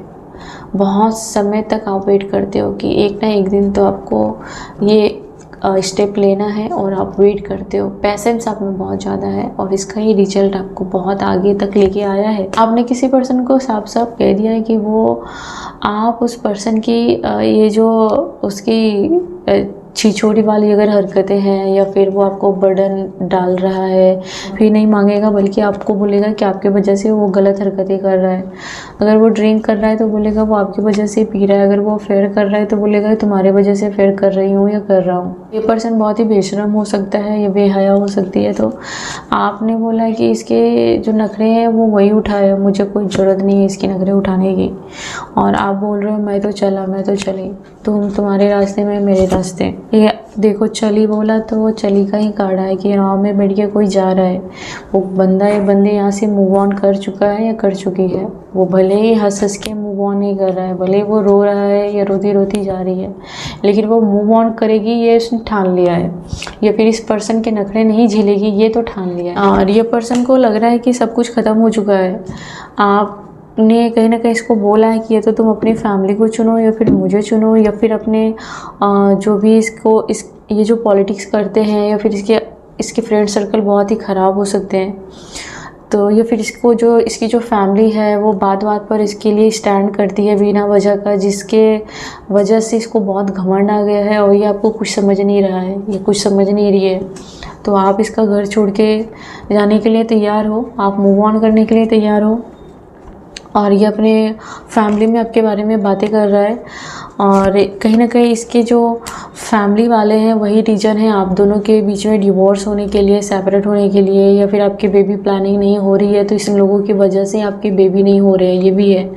बहुत समय तक आप वेट करते हो कि एक ना एक दिन तो आपको ये स्टेप लेना है और आप वेट करते हो। पैसेंस आप में बहुत ज़्यादा है और इसका ही रिजल्ट आपको बहुत आगे तक लेके आया है। आपने किसी पर्सन को साफ साफ कह दिया है कि वो, आप उस पर्सन की ये जो उसकी छिछोरी वाली अगर हरकतें हैं, या फिर वो आपको बर्डन डाल रहा है, फिर नहीं मांगेगा बल्कि आपको बोलेगा कि आपके वजह से वो गलत हरकतें कर रहा है। अगर वो ड्रिंक कर रहा है तो बोलेगा वो आपकी वजह से पी रहा है। अगर वो अफेयर कर रहा है तो बोलेगा तुम्हारे वजह से अफेयर कर रही हूँ या कर रहा हूँ। ये पर्सन बहुत ही बेशरम हो सकता है या बेहया हो सकती है। तो आपने बोला कि इसके जो नखरे हैं वो वही उठाए, मुझे कोई ज़रूरत नहीं है इसकी नखरे उठाने की। और आप बोल रहे हो मैं तो चला, मैं तो चली, तुम्हारे रास्ते में मेरे रास्ते। ये देखो, चली बोला तो वो चली का ही कार्ड है कि राह में बैठ के कोई जा रहा है। वो बंदा या बंदे यहाँ से मूव ऑन कर चुका है या कर चुकी है। वो भले ही हंस हंस के मूव ऑन नहीं कर रहा है, भले ही वो रो रहा है या रोती रोती जा रही है, लेकिन वो मूव ऑन करेगी ये उसने ठान लिया है। या फिर इस पर्सन के नखरे नहीं झेलेगी ये तो ठान लिया है। और ये पर्सन को लग रहा है कि सब कुछ ख़त्म हो चुका है। आपने कहीं ना कहीं इसको बोला है कि ये तो तुम अपनी फैमिली को चुनो या फिर मुझे चुनो, या फिर अपने जो भी ये जो पॉलिटिक्स करते हैं, या फिर इसके फ्रेंड सर्कल बहुत ही ख़राब हो सकते हैं। तो या फिर इसकी जो फैमिली है वो बात बात पर इसके लिए स्टैंड करती है बिना वजह का, जिसके वजह से इसको बहुत घमंड आ गया है और ये आपको कुछ समझ नहीं रहा है, ये कुछ समझ नहीं रही है। तो आप इसका घर छोड़ के जाने के लिए तैयार हो, आप मूव ऑन करने के लिए तैयार हो। और ये अपने फैमिली में आपके बारे में बातें कर रहा है और कहीं ना कहीं इसके जो फैमिली वाले हैं वही रीज़न है आप दोनों के बीच में डिवोर्स होने के लिए, सेपरेट होने के लिए, या फिर आपकी बेबी प्लानिंग नहीं हो रही है तो इन लोगों की वजह से आपकी बेबी नहीं हो रही है, ये भी है।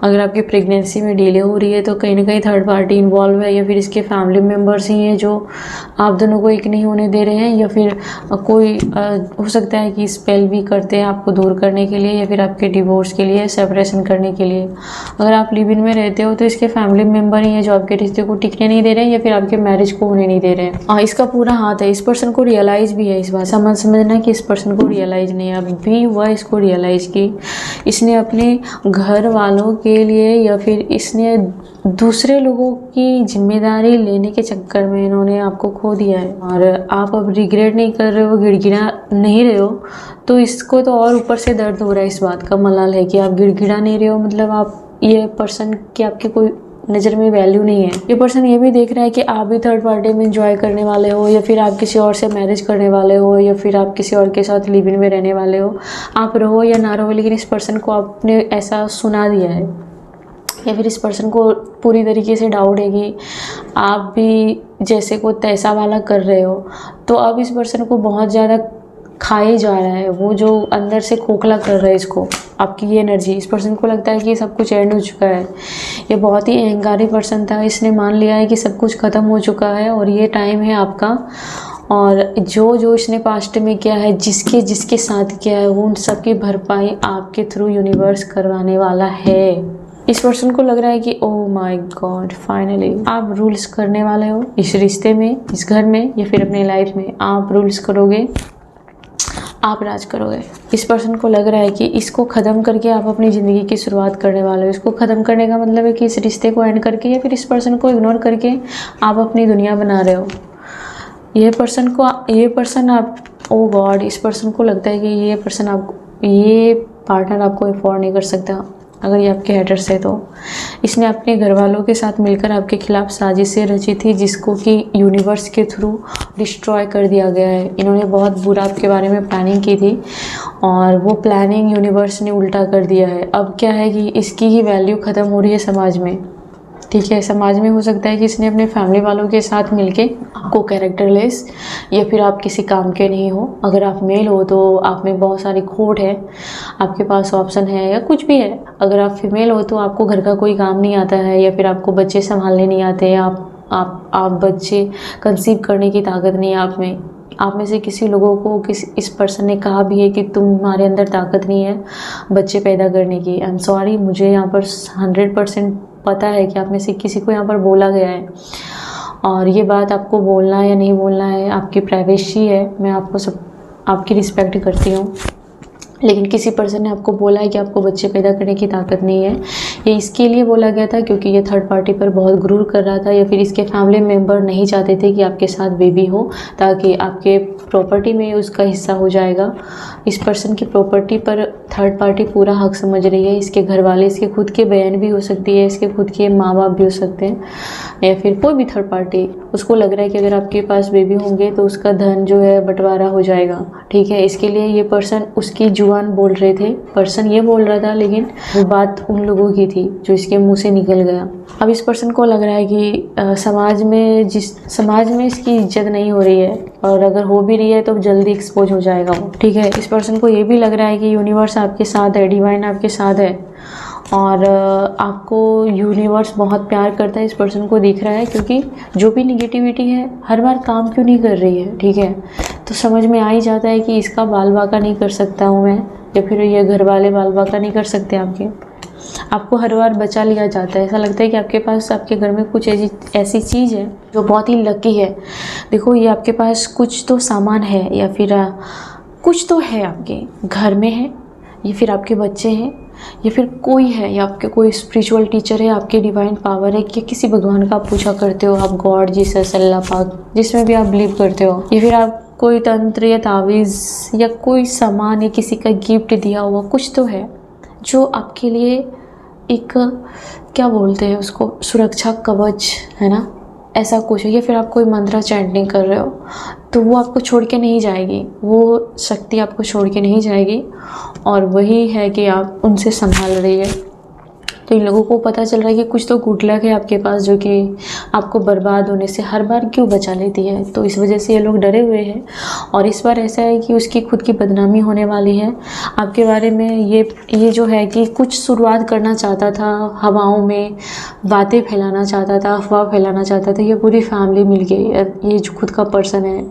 अगर आपकी प्रेगनेंसी में डिले हो रही है तो कहीं ना कहीं थर्ड पार्टी इन्वॉल्व है, या फिर इसके फैमिली मेम्बर्स ही हैं जो आप दोनों को एक नहीं होने दे रहे हैं, या फिर कोई हो सकता है कि स्पेल भी करते हैं आपको दूर करने के लिए, या फिर आपके डिवोर्स के लिए, सेपरेशन करने के लिए। अगर आप लिव इन में रहते हो तो इसके फैमिली मेम्बर ही हैं जो आपके रिश्ते को टिकने नहीं दे रहे हैं या फिर आपके मैरिज को होने नहीं दे रहे हैं। इसका पूरा हाथ है, इस पर्सन को रियलाइज़ भी है इस बात, समझना कि इस पर्सन को रियलाइज़ नहीं है, अभी हुआ इसको रियलाइज़ की इसने अपने घर वालों के लिए या फिर इसने दूसरे लोगों की जिम्मेदारी लेने के चक्कर में इन्होंने आपको खो दिया है। और आप अब रिग्रेट नहीं कर रहे हो, गिड़गिड़ा नहीं रहे हो, तो इसको तो और ऊपर से दर्द हो रहा है। इस बात का मलाल है कि आप गिड़गिड़ा नहीं रहे हो, मतलब आप ये पर्सन की आपकी कोई नज़र में वैल्यू नहीं है। ये पर्सन ये भी देख रहा है कि आप भी थर्ड पार्टी में एंजॉय करने वाले हो, या फिर आप किसी और से मैरिज करने वाले हो, या फिर आप किसी और के साथ लिव इन में रहने वाले हो। आप रहो या ना रहो, लेकिन इस पर्सन को आपने ऐसा सुना दिया है, या फिर इस पर्सन को पूरी तरीके से डाउट है कि आप भी जैसे को तैसा वाला कर रहे हो। तो अब इस पर्सन को बहुत ज़्यादा खाए जा रहा है, वो जो अंदर से खोखला कर रहा है इसको, आपकी ये एनर्जी। इस पर्सन को लगता है कि सब कुछ एंड हो चुका है। ये बहुत ही अहंकारी पर्सन था, इसने मान लिया है कि सब कुछ ख़त्म हो चुका है और ये टाइम है आपका। और जो इसने पास्ट में किया है, जिसके साथ किया है, वो उन सब की भरपाई आपके थ्रू यूनिवर्स करवाने वाला है। इस पर्सन को लग रहा है कि ओह माय गॉड, फाइनली आप रूल्स करने वाले हो इस रिश्ते में, इस घर में, या फिर अपने लाइफ में। आप रूल्स करोगे, आप राज करोगे। इस पर्सन को लग रहा है कि इसको ख़त्म करके आप अपनी ज़िंदगी की शुरुआत करने वाले हो। इसको ख़त्म करने का मतलब है कि इस रिश्ते को एंड करके, या फिर इस पर्सन को इग्नोर करके आप अपनी दुनिया बना रहे हो। ये पर्सन आप ओ गॉड, इस पर्सन को लगता है कि ये पार्टनर आपको अफोर्ड नहीं कर सकता अगर ये आपके हेटर्स है तो। इसने अपने घर वालों के साथ मिलकर आपके खिलाफ साजिशें रची थी, जिसको कि यूनिवर्स के थ्रू डिस्ट्रॉय कर दिया गया है। इन्होंने बहुत बुरा आपके बारे में प्लानिंग की थी और वो प्लानिंग यूनिवर्स ने उल्टा कर दिया है। अब क्या है कि इसकी ही वैल्यू ख़त्म हो रही है समाज में। ठीक है, समाज में हो सकता है कि इसने अपने फैमिली वालों के साथ मिलके आपको कैरेक्टरलेस, या फिर आप किसी काम के नहीं हो। अगर आप मेल हो तो आप में बहुत सारी खोट है, आपके पास ऑप्शन है या कुछ भी है। अगर आप फीमेल हो तो आपको घर का कोई काम नहीं आता है, या फिर आपको बच्चे संभालने नहीं आते हैं, आप बच्चे कंसीव करने की ताकत नहीं है आप में से किसी लोगों को इस पर्सन ने कहा भी है कि तुम्हारे अंदर ताकत नहीं है बच्चे पैदा करने की। आई एम सॉरी, मुझे यहाँ पर 100% पता है कि आप में से किसी को यहाँ पर बोला गया है, और ये बात आपको बोलना है या नहीं बोलना है आपकी प्राइवेसी है। मैं आपकी रिस्पेक्ट करती हूँ, लेकिन किसी पर्सन ने आपको बोला है कि आपको बच्चे पैदा करने की ताकत नहीं है। ये इसके लिए बोला गया था क्योंकि ये थर्ड पार्टी पर बहुत गुरूर कर रहा था, या फिर इसके फैमिली मेम्बर नहीं चाहते थे कि आपके साथ बेबी हो, ताकि आपके प्रॉपर्टी में उसका हिस्सा हो जाएगा। इस पर्सन की प्रॉपर्टी पर थर्ड पार्टी पूरा हक समझ रही है। इसके घर वाले, इसके खुद के बहन भी हो सकती है, इसके खुद के माँ बाप भी हो सकते हैं, या फिर कोई भी थर्ड पार्टी। उसको लग रहा है कि अगर आपके पास बेबी होंगे तो उसका धन जो है बंटवारा हो जाएगा। ठीक है, इसके लिए ये पर्सन उसकी जुबान बोल रहे थे, पर्सन ये बोल रहा था, लेकिन वो बात उन लोगों की थी जो इसके मुंह से निकल गया। अब इस पर्सन को लग रहा है कि समाज में इसकी इज्जत नहीं हो रही है, और अगर हो भी रही है तो जल्दी एक्सपोज हो जाएगा वो। ठीक है, इस पर्सन को ये भी लग रहा है कि यूनिवर्स आपके साथ है, डिवाइन आपके साथ है, और आपको यूनिवर्स बहुत प्यार करता है। इस पर्सन को दिख रहा है, क्योंकि जो भी निगेटिविटी है हर बार काम क्यों नहीं कर रही है। ठीक है, तो समझ में आ ही जाता है कि इसका बाल बाका नहीं कर सकता हूँ मैं, या फिर ये घर वाले बाल बाका नहीं कर सकते आपको हर बार बचा लिया जाता है। ऐसा लगता है कि आपके पास, आपके घर में कुछ ऐसी चीज़ है जो बहुत ही लकी है। देखो, ये आपके पास कुछ तो सामान है, या फिर कुछ तो है आपके घर में है, या फिर आपके बच्चे हैं, या फिर कोई है, या आपके कोई स्पिरिचुअल टीचर है, आपके डिवाइन पावर है, कि किसी भगवान का पूजा करते हो आप, गॉड, जीसस, अल्लाह पाक, जिसमें भी आप बिलीव करते हो, या फिर आप कोई तंत्र या तावीज़ या कोई सामान या किसी का गिफ्ट दिया हुआ कुछ तो है जो आपके लिए एक, क्या बोलते हैं उसको, सुरक्षा कवच है ना, ऐसा कुछ है। या फिर आप कोई मंत्र चैंटिंग कर रहे हो तो वो आपको छोड़ के नहीं जाएगी, वो शक्ति आपको छोड़ के नहीं जाएगी, और वही है कि आप उनसे संभाल रही है। तो इन लोगों को पता चल रहा है कि कुछ तो गुड लक है आपके पास, जो कि आपको बर्बाद होने से हर बार क्यों बचा लेती है। तो इस वजह से ये लोग डरे हुए हैं, और इस बार ऐसा है कि उसकी खुद की बदनामी होने वाली है आपके बारे में। ये जो है कि कुछ शुरुआत करना चाहता था, हवाओं में बातें फैलाना चाहता था, अफवाह फैलाना चाहता था, ये पूरी फैमिली मिल गई। ये जो खुद का पर्सन है,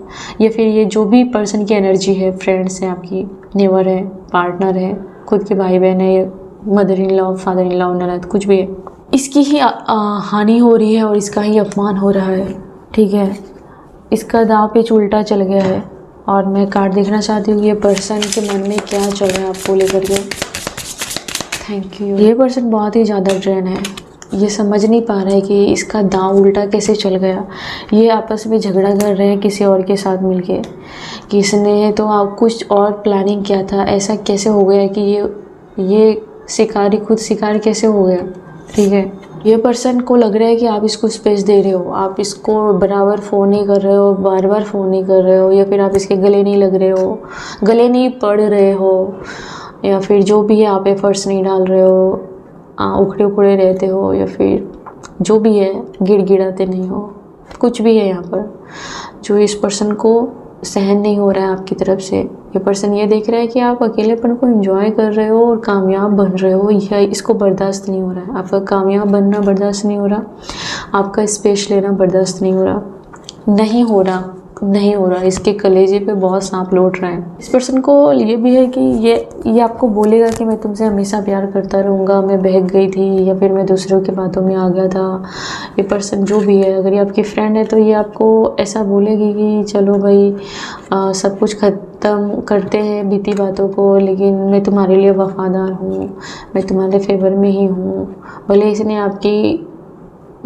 या फिर ये जो भी पर्सन की एनर्जी है, फ्रेंड्स हैं आपकी, नेबर है, पार्टनर है, खुद के भाई बहन है, mother in law, father in law, ननद, कुछ भी है, इसकी ही हानि हो रही है और इसका ही अपमान हो रहा है। ठीक है, इसका दांव पेच उल्टा चल गया है, और मैं कार्ड देखना चाहती हूँ ये पर्सन के मन में क्या चल रहा है आपको लेकर के। Thank you. ये पर्सन बहुत ही ज़्यादा ड्रेन है, ये समझ नहीं पा रहा है कि इसका दांव उल्टा कैसे चल गया। ये आपस में झगड़ा कर रहे हैं किसी और के साथ मिलके, कि इसने तो आप कुछ और प्लानिंग किया था, ऐसा कैसे हो गया कि ये शिकारी खुद शिकार कैसे हो गया। ठीक है, ये पर्सन को लग रहा है कि आप इसको स्पेस दे रहे हो, आप इसको बराबर फ़ोन नहीं कर रहे हो, बार बार फ़ोन नहीं कर रहे हो, या फिर आप इसके गले नहीं लग रहे हो, गले नहीं पड़ रहे हो, या फिर जो भी है आप एफर्ट्स नहीं डाल रहे हो, उखड़े उखड़े रहते हो, या फिर जो भी है गिड़गिड़ाते नहीं हो, कुछ भी है यहाँ पर जो इस पर्सन को सहन नहीं हो रहा है आपकी तरफ से। ये पर्सन ये देख रहा है कि आप अकेलेपन को एंजॉय कर रहे हो और कामयाब बन रहे हो, यह इसको बर्दाश्त नहीं हो रहा है। आपका कामयाब बनना बर्दाश्त नहीं हो रहा, आपका स्पेस लेना बर्दाश्त नहीं हो रहा, नहीं हो रहा। इसके कलेजे पे बहुत सांप लौट रहा है। इस पर्सन को ये भी है कि ये आपको बोलेगा कि मैं तुमसे हमेशा प्यार करता रहूँगा, मैं बहक गई थी, या फिर मैं दूसरों की बातों में आ गया था। ये पर्सन जो भी है, अगर ये आपकी फ्रेंड है तो ये आपको ऐसा बोलेगी कि चलो भाई सब कुछ ख़त्म करते हैं बीती बातों को, लेकिन मैं तुम्हारे लिए वफ़ादार हूँ, मैं तुम्हारे फेवर में ही हूँ। भले इसने आपकी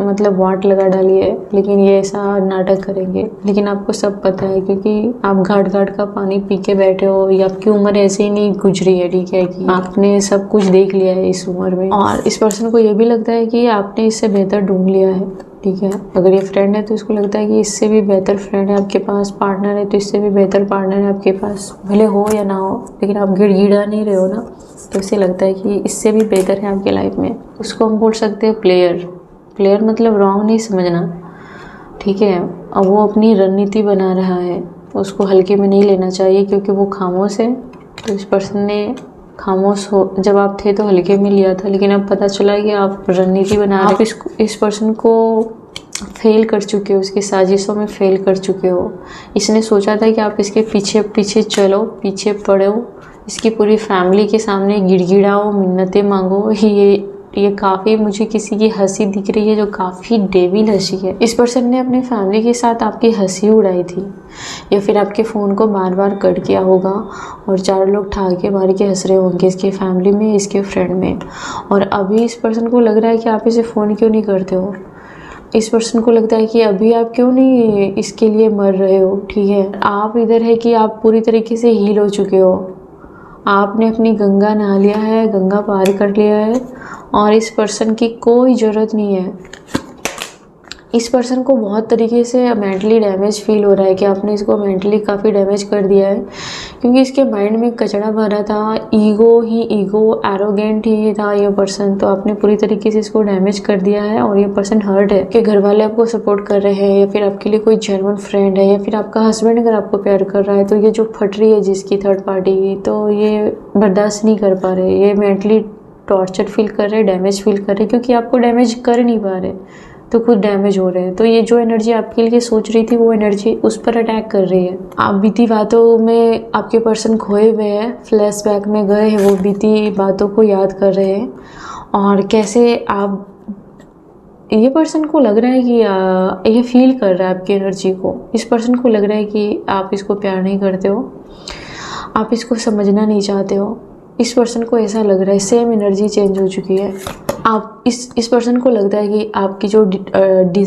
मतलब वाट लगा डाली है, लेकिन ये ऐसा नाटक करेंगे। लेकिन आपको सब पता है, क्योंकि आप घाट घाट का पानी पी के बैठे हो, या आपकी उम्र ऐसे ही नहीं गुजरी है, ठीक है, कि आपने सब कुछ देख लिया है इस उम्र में। और इस पर्सन को ये भी लगता है कि आपने इससे बेहतर ढूंढ लिया है, ठीक है। अगर ये फ्रेंड है तो इसको लगता है कि इससे भी बेहतर फ्रेंड है आपके पास, पार्टनर है तो इससे भी बेहतर पार्टनर है आपके पास, भले हो या ना हो, लेकिन आप गिड़गिड़ा नहीं रहे हो ना, तो इसे लगता है कि इससे भी बेहतर है आपकी लाइफ में। उसको हम बोल सकते हैं प्लेयर मतलब रॉन्ग नहीं समझना, ठीक है। अब वो अपनी रणनीति बना रहा है, उसको हल्के में नहीं लेना चाहिए, क्योंकि वो खामोश है। तो इस पर्सन ने खामोश हो जब आप थे तो हल्के में लिया था, लेकिन अब पता चला कि आप रणनीति बना रहे हो। इस पर्सन को फेल कर चुके हो, उसकी साजिशों में फेल कर चुके हो। इसने सोचा था कि आप इसके पीछे पीछे चलो, पीछे पड़ो, इसकी पूरी फैमिली के सामने गिड़गिड़ाओ, मिन्नतें मांगो। ये काफ़ी मुझे किसी की हंसी दिख रही है जो काफ़ी डेविल हंसी है। इस पर्सन ने अपनी फैमिली के साथ आपकी हंसी उड़ाई थी, या फिर आपके फ़ोन को बार बार कट किया होगा और 4 लोग ठाके मार के हंस रहे होंगे इसके फैमिली में, इसके फ्रेंड में। और अभी इस पर्सन को लग रहा है कि आप इसे फ़ोन क्यों नहीं करते हो। इस पर्सन को लगता है कि अभी आप क्यों नहीं इसके लिए मर रहे हो, ठीक है। आप इधर है कि आप पूरी तरीके से हील हो चुके हो, आपने अपनी गंगा नहा लिया है, गंगा पार कर लिया है, और इस पर्सन की कोई ज़रूरत नहीं है। इस पर्सन को बहुत तरीके से मेंटली डैमेज फील हो रहा है कि आपने इसको मेंटली काफ़ी डैमेज कर दिया है, क्योंकि इसके माइंड में कचड़ा भरा था, ईगो एरोगेंट ही था ये पर्सन। तो आपने पूरी तरीके से इसको डैमेज कर दिया है, और ये पर्सन हर्ट है कि घर वाले आपको सपोर्ट कर रहे हैं, या फिर आपके लिए कोई जेन्युइन फ्रेंड है, या फिर आपका हस्बैंड अगर आपको प्यार कर रहा है, तो ये जो फट रही है जिसकी थर्ड पार्टी की, तो ये बर्दाश्त नहीं कर पा रहे, ये मेंटली टॉर्चर फील कर रहे, डैमेज फील कर रहे, क्योंकि आपको डैमेज कर नहीं पा रहे तो खुद डैमेज हो रहे हैं। तो ये जो एनर्जी आपके लिए सोच रही थी, वो एनर्जी उस पर अटैक कर रही है। आप बीती बातों में आपके पर्सन खोए हुए हैं, फ्लैशबैक में गए हैं, वो बीती बातों को याद कर रहे हैं, और कैसे आप ये पर्सन को लग रहा है कि ये फील कर रहा है आपकी एनर्जी को। इस पर्सन को लग रहा है कि आप इसको प्यार नहीं करते हो, आप इसको समझना नहीं चाहते हो। इस पर्सन को ऐसा लग रहा है, सेम एनर्जी चेंज हो चुकी है। आप इस पर्सन को लगता है कि आपकी जो आपकी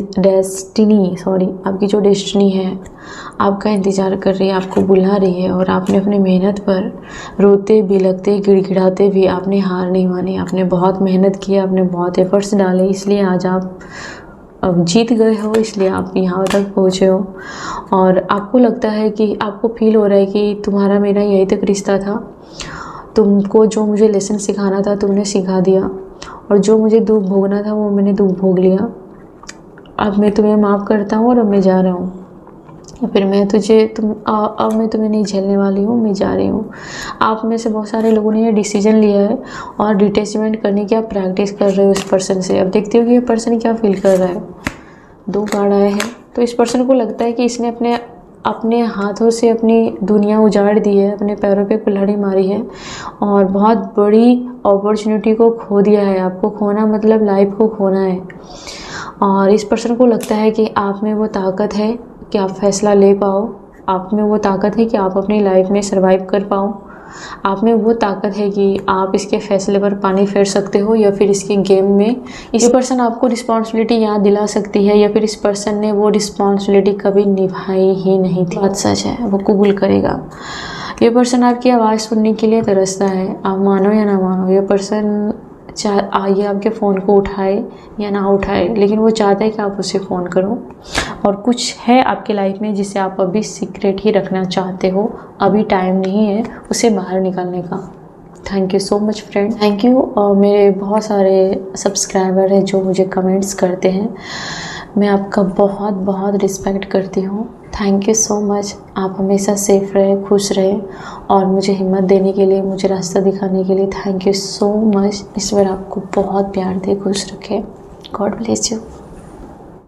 जो डेस्टिनी है आपका इंतज़ार कर रही है, आपको बुला रही है, और आपने अपनी मेहनत पर रोते बिलखते गिड़गिड़ाते भी आपने हार नहीं मानी। आपने बहुत मेहनत की, आपने बहुत एफर्ट्स डाले, इसलिए आज आप अब जीत गए हो, इसलिए आप यहाँ तक पहुँचे हो। और आपको लगता है कि आपको फील हो रहा है कि तुम्हारा मेरा यहीं तक रिश्ता था, तुमको जो मुझे लेसन सिखाना था तुमने सिखा दिया, और जो मुझे दुख भोगना था वो मैंने दुख भोग लिया। अब मैं तुम्हें माफ़ करता हूँ और अब मैं जा रहा हूँ, या फिर अब मैं तुम्हें नहीं झेलने वाली हूँ, मैं जा रही हूँ। आप में से बहुत सारे लोगों ने ये डिसीजन लिया है और डिटैचमेंट करने की आप प्रैक्टिस कर रहे हो इस पर्सन से। अब देखते हो कि ये पर्सन क्या फील कर रहा है। 2 कार्ड आए हैं, तो इस पर्सन को लगता है कि इसने अपने हाथों से अपनी दुनिया उजाड़ दी है, अपने पैरों पे कुल्हाड़ी मारी है, और बहुत बड़ी अपॉर्चुनिटी को खो दिया है। आपको खोना मतलब लाइफ को खोना है। और इस पर्सन को लगता है कि आप में वो ताकत है कि आप फैसला ले पाओ, आप में वो ताकत है कि आप अपनी लाइफ में सर्वाइव कर पाओ, आप में वो ताकत है कि आप इसके फैसले पर पानी फेर सकते हो, या फिर इसके गेम में ये पर्सन आपको रिस्पॉन्सिबिलिटी याद दिला सकती है, या फिर इस पर्सन ने वो रिस्पॉन्सिबिलिटी कभी निभाई ही नहीं थी। बात सच है, वो कबूल करेगा। ये पर्सन आपकी आवाज़ सुनने के लिए तरसता है, आप मानो या ना मानो। ये पर्सन ये आपके फ़ोन को उठाए या ना उठाए, लेकिन वो चाहता है कि आप उसे फ़ोन करो। और कुछ है आपके लाइफ में जिसे आप अभी सीक्रेट ही रखना चाहते हो, अभी टाइम नहीं है उसे बाहर निकालने का। Thank you so much friend, thank you. मेरे बहुत सारे सब्सक्राइबर हैं जो मुझे कमेंट्स करते हैं, मैं आपका बहुत बहुत रिस्पेक्ट करती हूँ। Thank you so much. आप हमेशा सेफ रहे, खुश रहे और मुझे हिम्मत देने के लिए, मुझे रास्ता दिखाने के लिए थैंक यू सो मच। ईश्वर आपको बहुत प्यार दे, खुश रखे। God bless you.